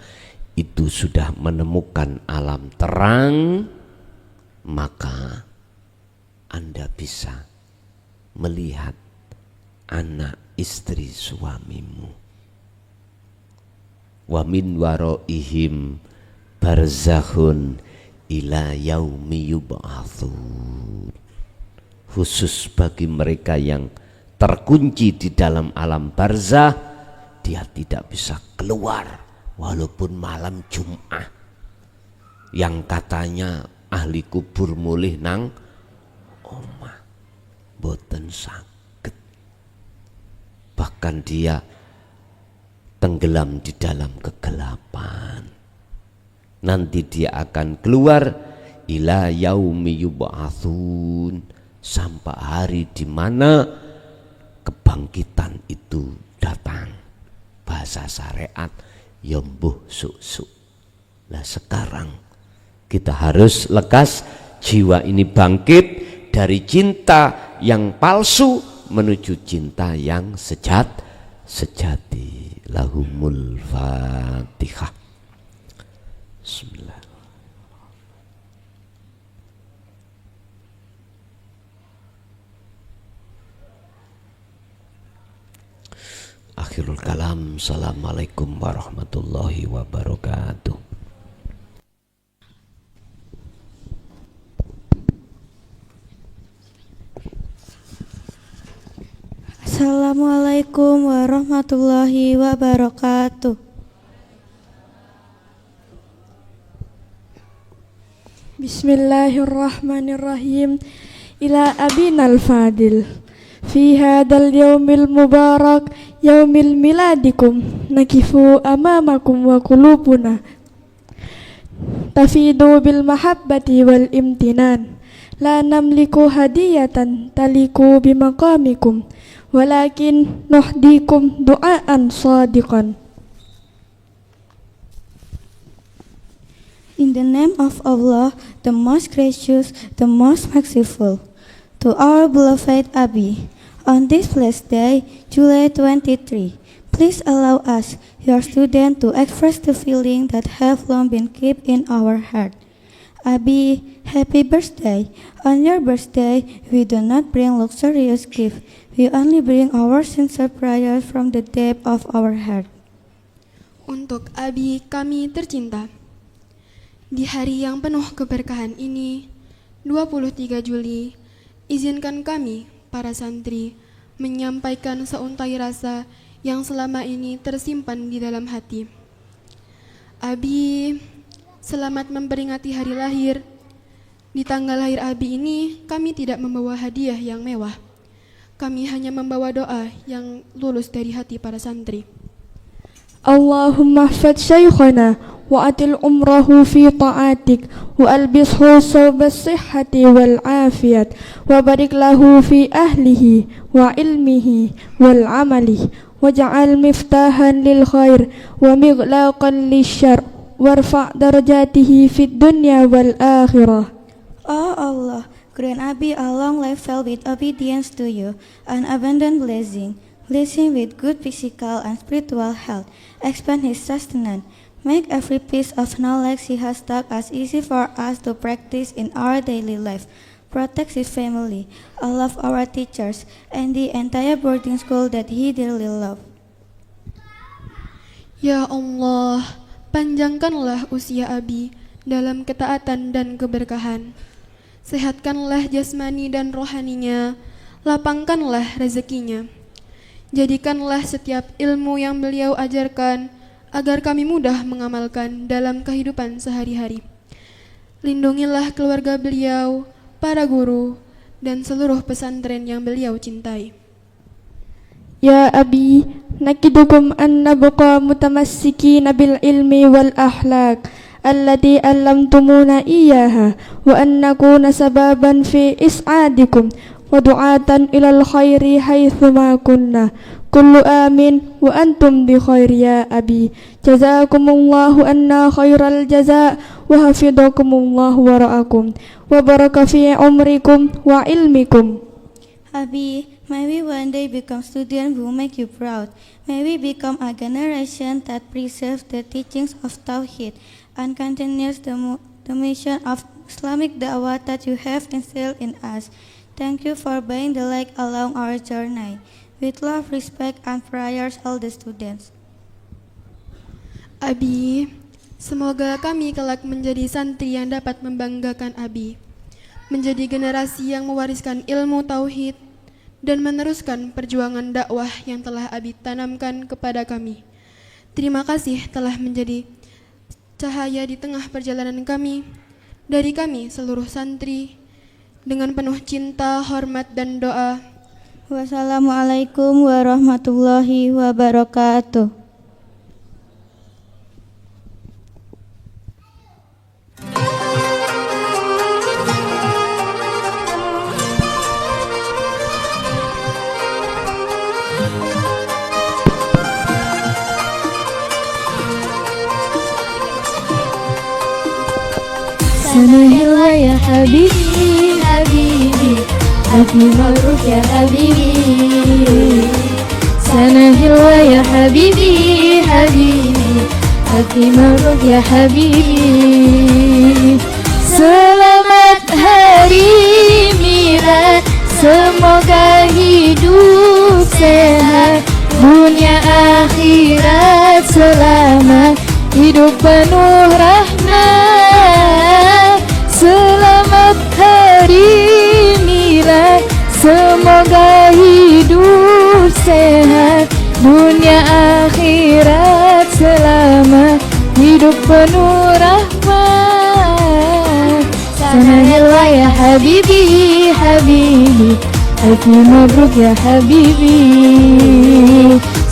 itu sudah menemukan alam terang, maka Anda bisa melihat anak istri suamimu. Wa min waraihim barzakhun ila yaumi yub'atsun. Khusus bagi mereka yang terkunci di dalam alam barzah, dia tidak bisa keluar walaupun malam Jumat. Yang katanya ahli kubur mulih nang omah, boten saged. Bahkan dia tenggelam di dalam kegelapan. Nanti dia akan keluar ila yaumi yub'atsun, sampai hari di mana kebangkitan itu datang. Bahasa syariat yombuh suk-suk. Nah sekarang kita harus lekas jiwa ini bangkit dari cinta yang palsu menuju cinta yang sejati. Lahumul Fatihah. Bismillah. akhirul kalam. Assalamualaikum warahmatullahi wabarakatuh. Assalamualaikum warahmatullahi wabarakatuh. Bismillahirrahmanirrahim. Ila abinal fadil, fi hadal yaumil mubarak, yaumil miladikum, nakifu amamakum wa qulubuna tafidu bil mahabbati wal imtinan. La namliku hadiyatan taliku bimaqamikum, walakin nuhdikum du'aan sadiqan. In the name of Allah, the most gracious, the most merciful. To our beloved Abi, on this blessed day, July 23, please allow us, your student, to express the feeling that have long been kept in our heart. Abi, happy birthday. On your birthday, we do not bring luxurious gift. We only bring our sincere prayers from the depth of our heart. Untuk Abi kami tercinta, di hari yang penuh keberkahan ini, 23 Juli, izinkan kami, para santri, menyampaikan seuntai rasa yang selama ini tersimpan di dalam hati. Abi, selamat memperingati hari lahir. Di tanggal lahir Abi ini, kami tidak membawa hadiah yang mewah. Kami hanya membawa doa yang lulus dari hati para santri. Allahumma hfad syaikhana wa atil umrahu fi ta'atik wa albishu sawbas sihhati wal afiyat wa barik lahu fi ahlihi wa ilmihi wal amali waj'al miftahan lil khair wa mighlaqan lisyarr warfa' darajatihi fid dunya wal akhirah. Oh Allah, grant Abi a long life filled with obedience to you, an abundant blessing. Bless him with good physical and spiritual health. Expand his sustenance. Make every piece of knowledge he has taught us easy for us to practice in our daily life. Protect his family, all of our teachers, and the entire boarding school that he dearly loved. Ya Allah, panjangkanlah usia Abi dalam ketaatan dan keberkahan. Sehatkanlah jasmani dan rohaninya, lapangkanlah rezekinya. Jadikanlah setiap ilmu yang beliau ajarkan agar kami mudah mengamalkan dalam kehidupan sehari-hari. Lindungilah keluarga beliau, para guru, dan seluruh pesantren yang beliau cintai. Ya Abi, nakidukum an nabqa mutamassikin bil ilmi wal akhlaq allati allamtumuna iyyaha wa an nakuna sababan fi is'adikum wa du'atan ilal khairi haitsu ma kunna. Kullu amin wa antum bi khair ya Abi. Jazakumullahu anna khairal jazaa wa hafizakumullahu wa ra'akum wa baraka fi umrikum wa ilmikum. Abi, may we one day become students who make you proud. May we become a generation that preserves the teachings of Tawhid and continues the mission of Islamic da'wah that you have instilled in us. Thank you for being the light along our journey. With love, respect, and prayers, all the students. Abi, semoga kami kelak menjadi santri yang dapat membanggakan Abi, menjadi generasi yang mewariskan ilmu tauhid dan meneruskan perjuangan dakwah yang telah Abi tanamkan kepada kami. Terima kasih telah menjadi cahaya di tengah perjalanan kami. Dari kami seluruh santri, dengan penuh cinta, hormat, dan doa. Wassalamualaikum warahmatullahi wabarakatuh. Sanahillah ya habibi, habibi, happy mabruk ya habibi. Sanahillah ya habibi, habibi, happy mabruk ya habibi. Selamat hari milad, semoga hidup sehat, dunia selamat, hidup penuh rahmat. Selamat hari milad, semoga hidup sehat, dunia akhirat selamat, hidup penuh rahmat. Sanahillah ya habibi, habibi, alfi mabruk ya habibi.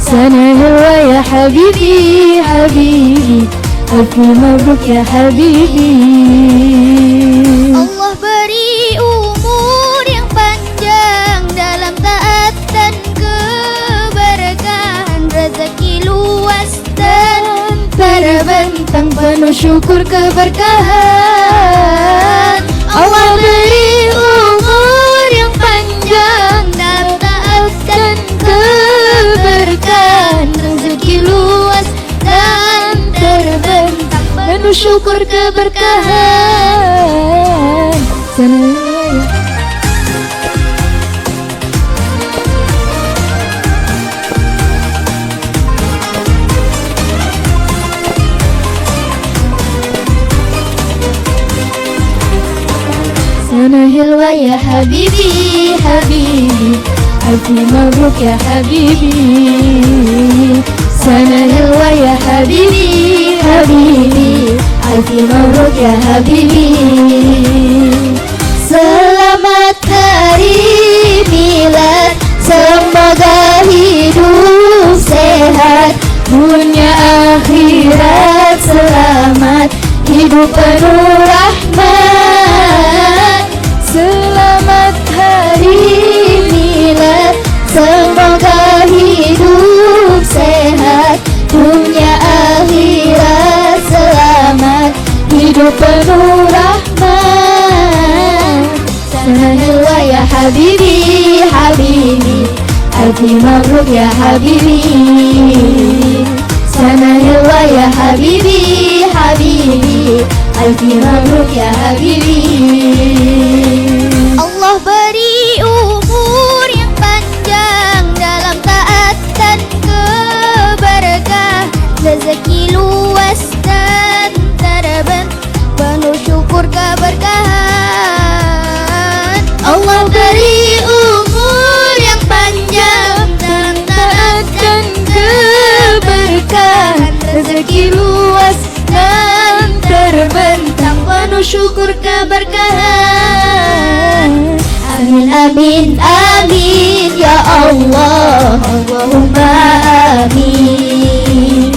Sanahillah ya habibi, habibi, alfi mabruk ya habibi. Allah beri umur yang panjang dalam taat dan keberkahan, rezeki luas dan terbentang penuh syukur keberkahan. Allah beri umur yang panjang dalam taat dan keberkahan, rezeki luas dan terbentang penuh syukur keberkahan. Sanahillah Sanahillah ya habibi, habibi, alfi mabruk ya habibi. Sanahillah ya habibi, habibi, alfi mabruk ya habibi. Selamat hari milad, semoga hidup sehat, Dunia akhirat selamat, hidup penuh rahmat. Selamat hari milad, semoga hidup sehat, dunia akhirat selamat, hidup penuh rahmat. Sanahillah ya habibi, habibi, alfi mabruk ya habibi. Sanahillah ya habibi, habibi, alfi mabruk ya habibi. Allah beri umur yang panjang dalam taat dan keberkahan, rezeki luas dan terbentang penuh syukur keberkahan. Allah beri umur yang panjang dalam taat dan keberkahan, rezeki luas dan terbentang penuh syukur keberkahan. Amin amin amin ya Allah, Allahumma amin.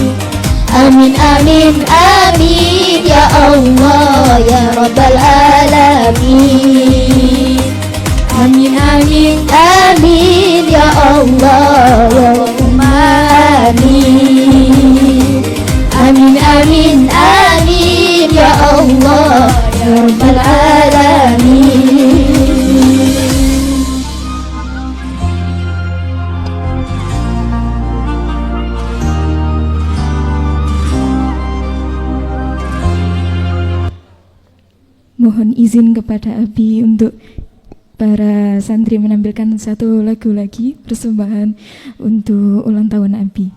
Amin amin amin ya Allah ya Rabbal alamin. Amin amin amin ya Allah, Allahumma amin. Amin amin amin ya Allah ya Rabbal alamin. Mohon izin kepada Abi untuk para santri menampilkan satu lagu lagi persembahan untuk ulang tahun Abi.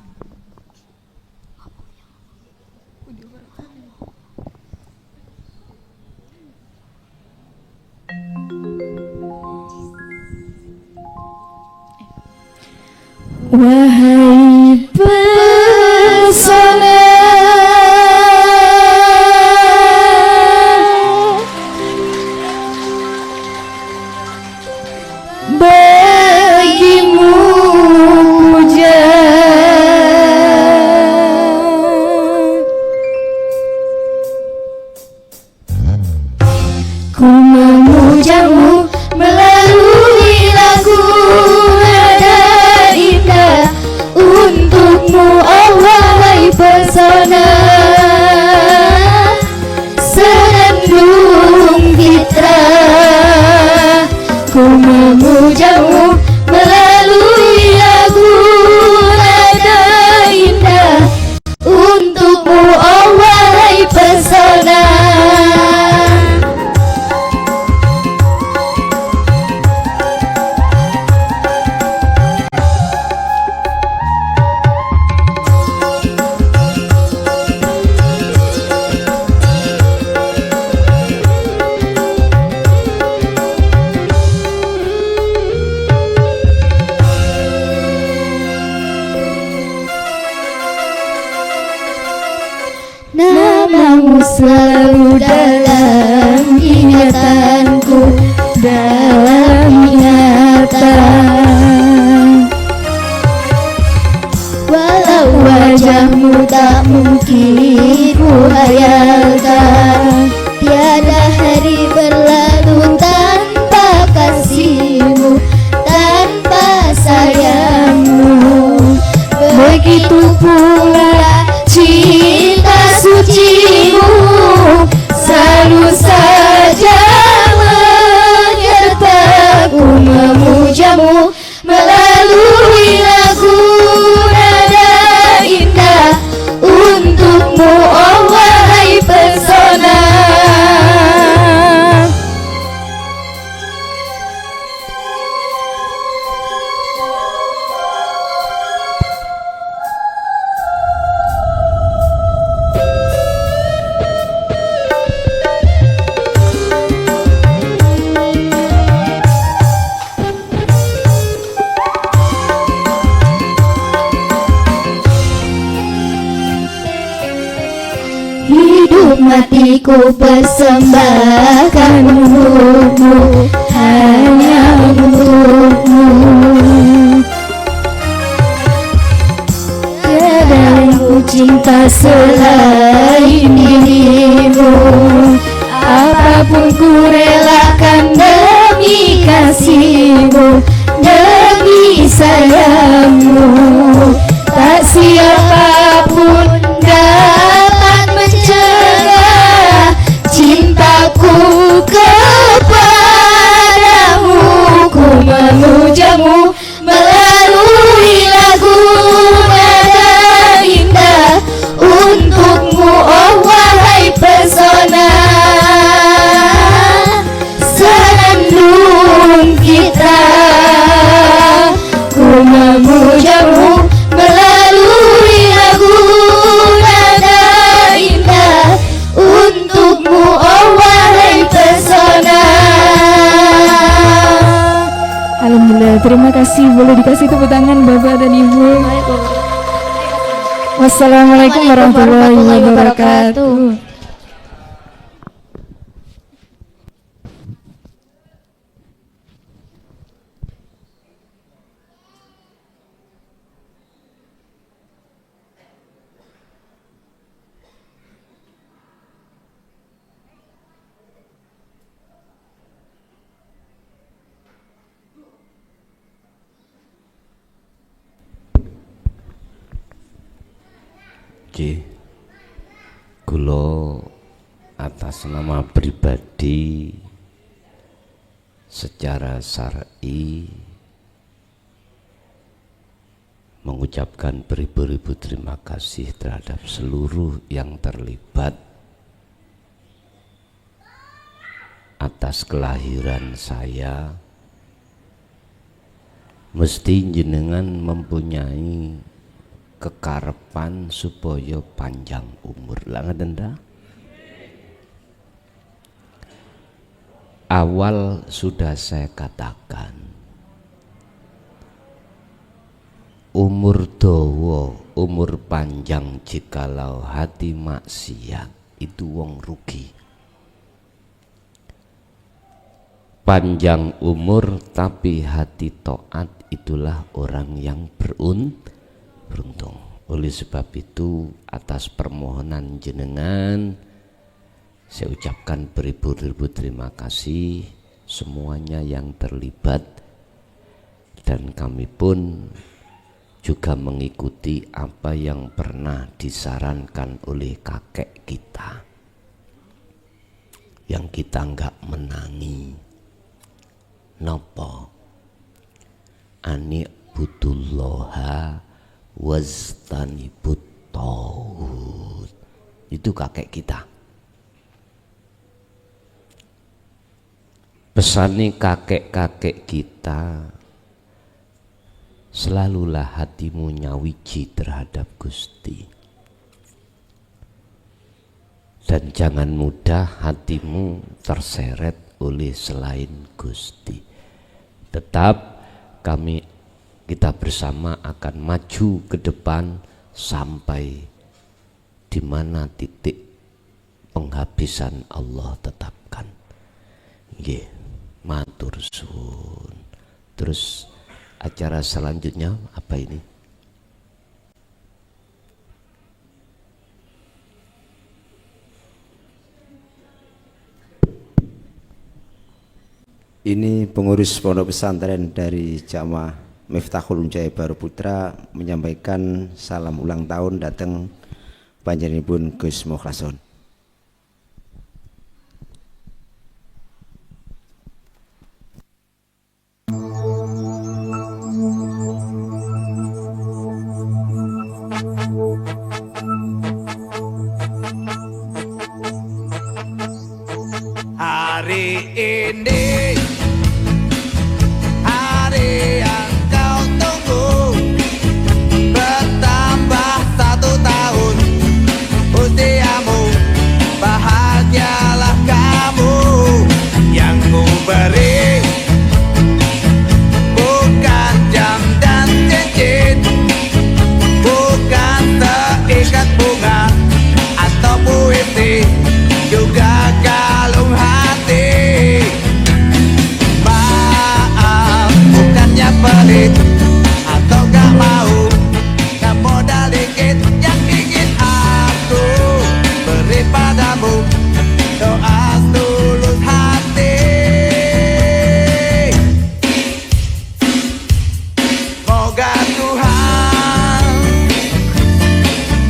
Wahai pesona bagimu puja, ku memujamu melalui lagu nada indah untukmu Allah, wahai pesona senandung fitrah. Ku memujamu selalu dalam ingatanku, dalam ingatan. Walau wajahmu tak mungkin ku hayalkan, tiada hari berlalu tanpa kasihmu, tanpa sayangmu. Begitu pula cinta sucimu, selalu saja menyertaku, memujamu melalui lagu nada indah. Untukmu oh wahai pesona. Hidup matiku persembahkan untukmu, hanya untukmu. Tiada yang ku cinta selain dirimu, apapun ku relakan demi kasihmu, demi sayangmu. Tak siapapun dapat mencegah cintaku kepadamu. Ku memujamu melalui lagu nada indah. Untukmu oh wahai pesona, senandung kita. Ku memujamu melalui lagu nada indah. Untukmu oh wahai pesona. Alhamdulillah, terima kasih. Boleh dikasih tepuk tangan Bapak dan Ibu. Wassalamualaikum warahmatullahi wabarakatuh. Kula atas nama pribadi secara syar'i mengucapkan beribu-ribu terima kasih terhadap seluruh yang terlibat atas kelahiran saya. Mesti jenengan mempunyai kekarepan supaya panjang umur. Lah ngaten ta? Awal sudah saya katakan, umur dawa, umur panjang jikalau hati maksiat itu wong rugi. Panjang umur tapi hati taat itulah orang yang beruntung. Oleh sebab itu atas permohonan jenengan saya ucapkan beribu-ribu terima kasih semuanya yang terlibat, dan kami pun juga mengikuti apa yang pernah disarankan oleh kakek kita yang kita enggak menangi. Napa? Ani butullaha wastanibut tauhid. Itu kakek kita. Pesannya kakek-kakek kita, selalulah hatimu nyawiji terhadap Gusti, dan jangan mudah hatimu terseret oleh selain Gusti. Tetap kita bersama akan maju ke depan sampai di mana titik penghabisan Allah tetapkan. Nggih, matur suwun. Terus acara selanjutnya apa ini? Ini pengurus pondok pesantren dari Jamaah Miftahul Jaya Baru Putra menyampaikan salam ulang tahun datang panjenenganipun Gus Mukhlason. Hari ini hari yang kau tunggu, bertambah 1 tahun usiamu, bahagialah kamu. Yang ku beri bukan jam dan cincin, bukan seikat bunga atau puisi, juga kalung hati. Maaf, bukannya pelit atau gak mau, gak modal dikit yang ingin aku beri padamu, doa tulus hati. Moga Tuhan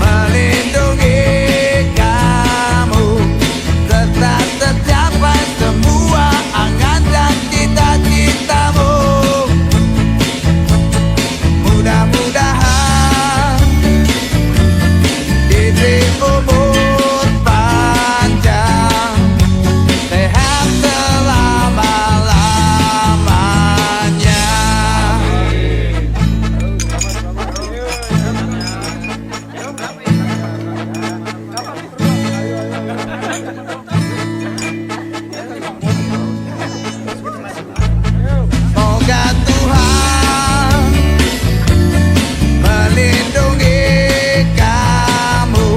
melindungi kamu, serta tercapai semua angan dan cita-citamu. Mudah-mudahan diberi umur panjang, sehat selama-lamanya. Moga Tuhan melindungi kamu,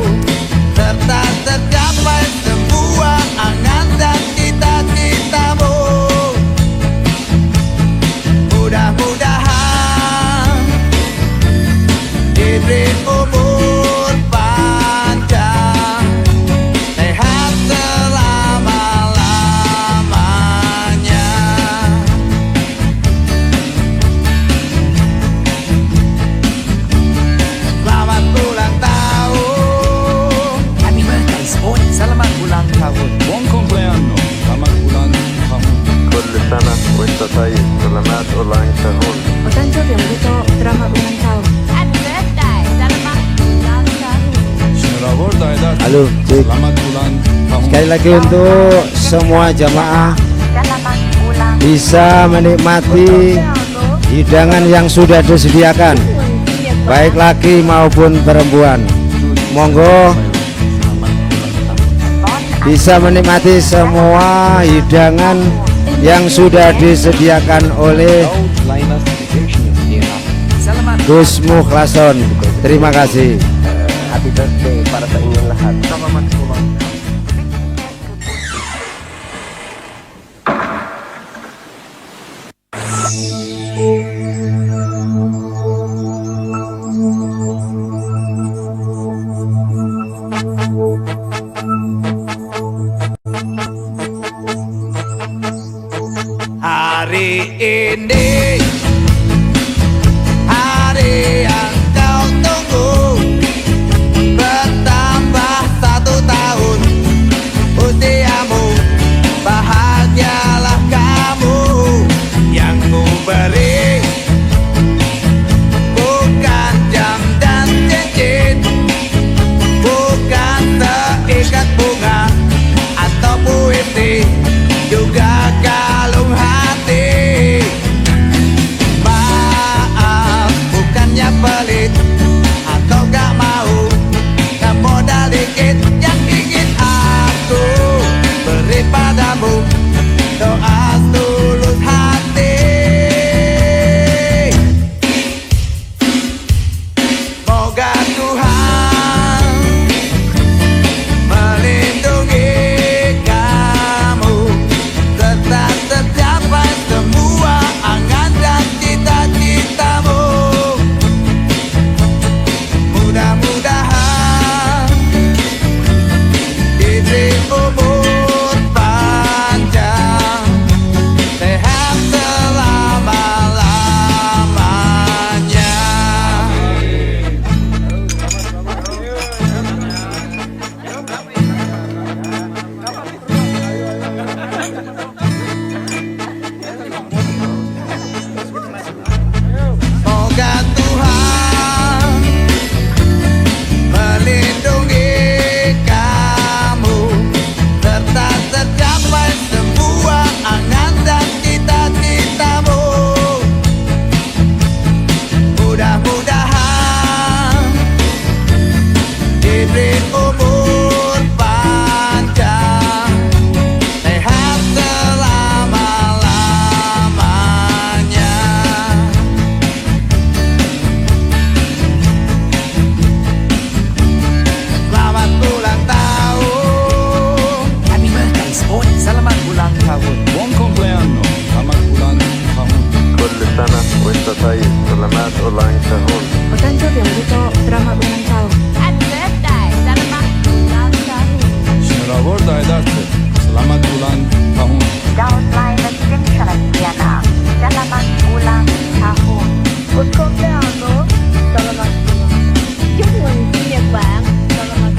serta tercapai semua angan dan cita-citamu. Mudah-mudahan diberi umur panjang, sehat selama-lamanya. Selamat ulang tahun. Happy birthday, Sport. Selamat ulang tahun. Buon compleanno, selamat ulang tahun. كل سنة وانت طيب. سلامات ulang tahun. Otancho Bienvenido, drama ulang tahun. Happy birthday, selamat ulang tahun. Shalom Daidat. Halo, cek. Selamat ulang tahun. Sekali lagi untuk semua jamaah Selamat ulang bisa menikmati hidangan yang sudah disediakan, baik laki maupun perempuan. Monggo bisa menikmati semua hidangan yang sudah disediakan oleh Selamat Gus Mukhlason. Terima kasih. Happy birthday para sa inyong lahat. selamat ulang tahun. Hari ini hari yang kau tunggu, bertambah 1 tahun usiamu, bahagialah kamu. Yang ku beri Questa sai, selamat ulang tahun. Otanto Bienvenido Drama Ulang Tahun. Happy birthday, selamat ulang tahun. Selamat Darse. Selamat ulang tahun. Daud Lainat Salatiana. Selamat Ulang Tahun. Cumpleaños, selamat chúc mừng sinh nhật bạn, selamat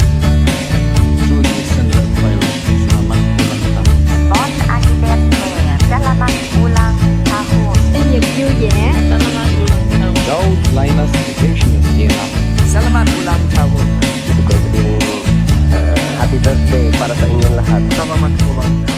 Judy Sandra Tyler. Selamat ulang tahun. Bon Anniversary. Selamat Ulang Tahun. sinh nhật vui vẻ, selamat ulang tahun. Daud Linus Salatiana. Selamat ulang tahun. Happy birthday para sa inyong lahat. Selamat ulang tahun.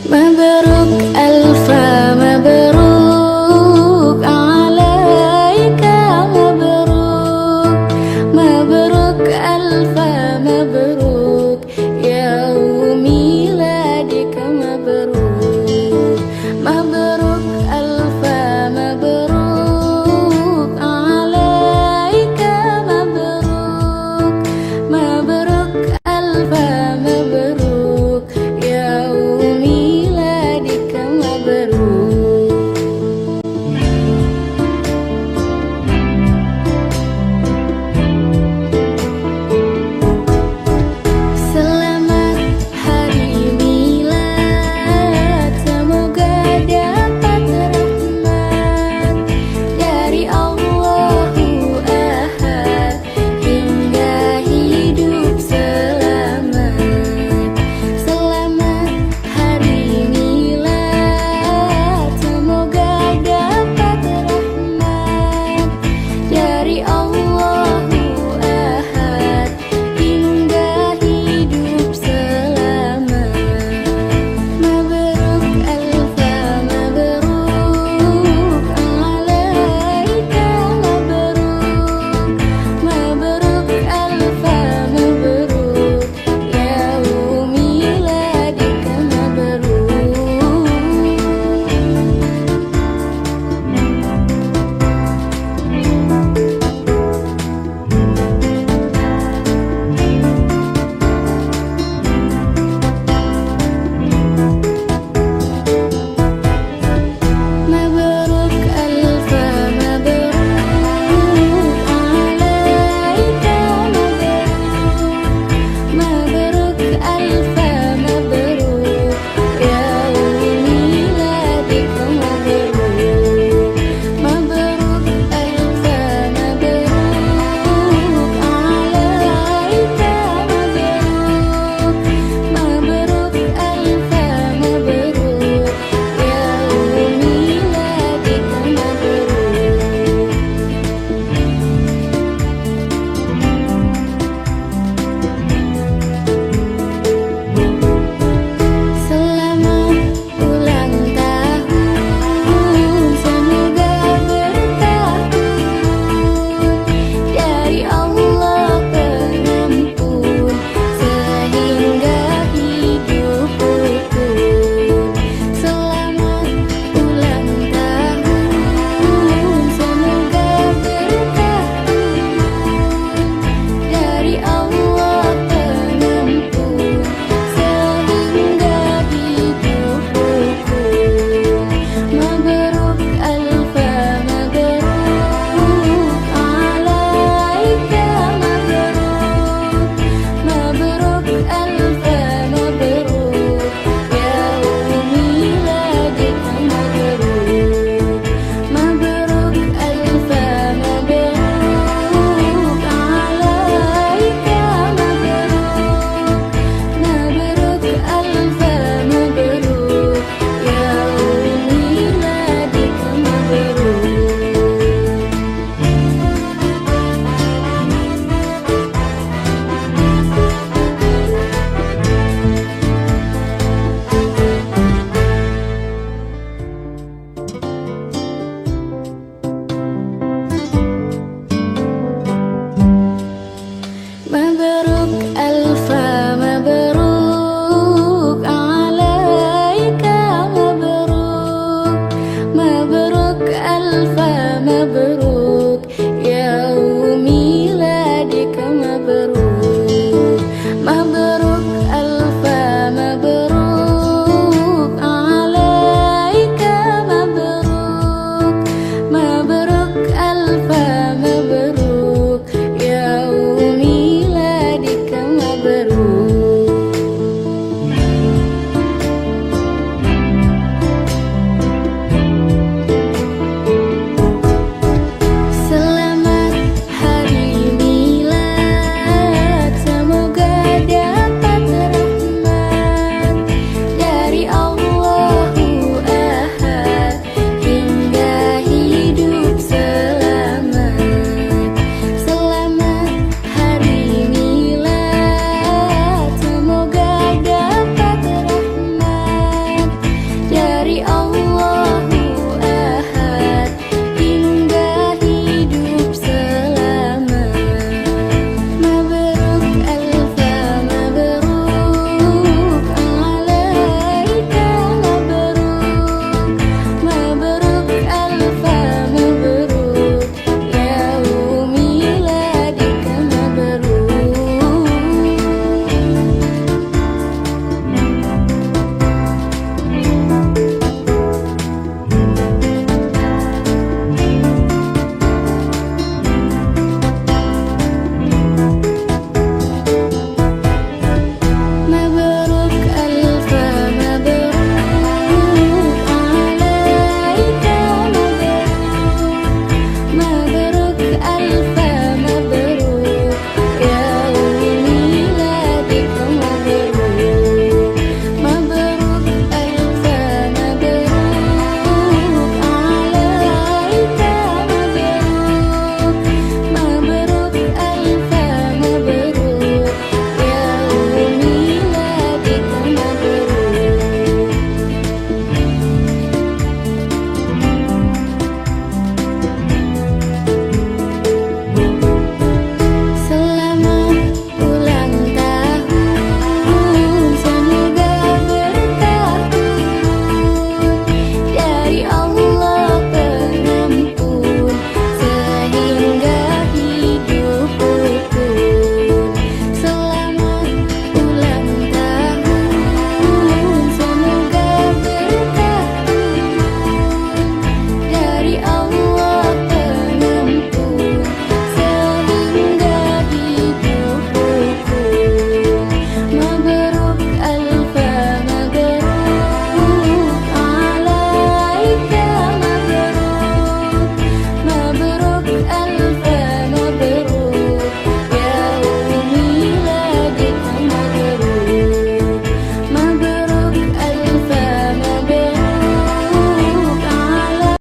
Mabruk Alfa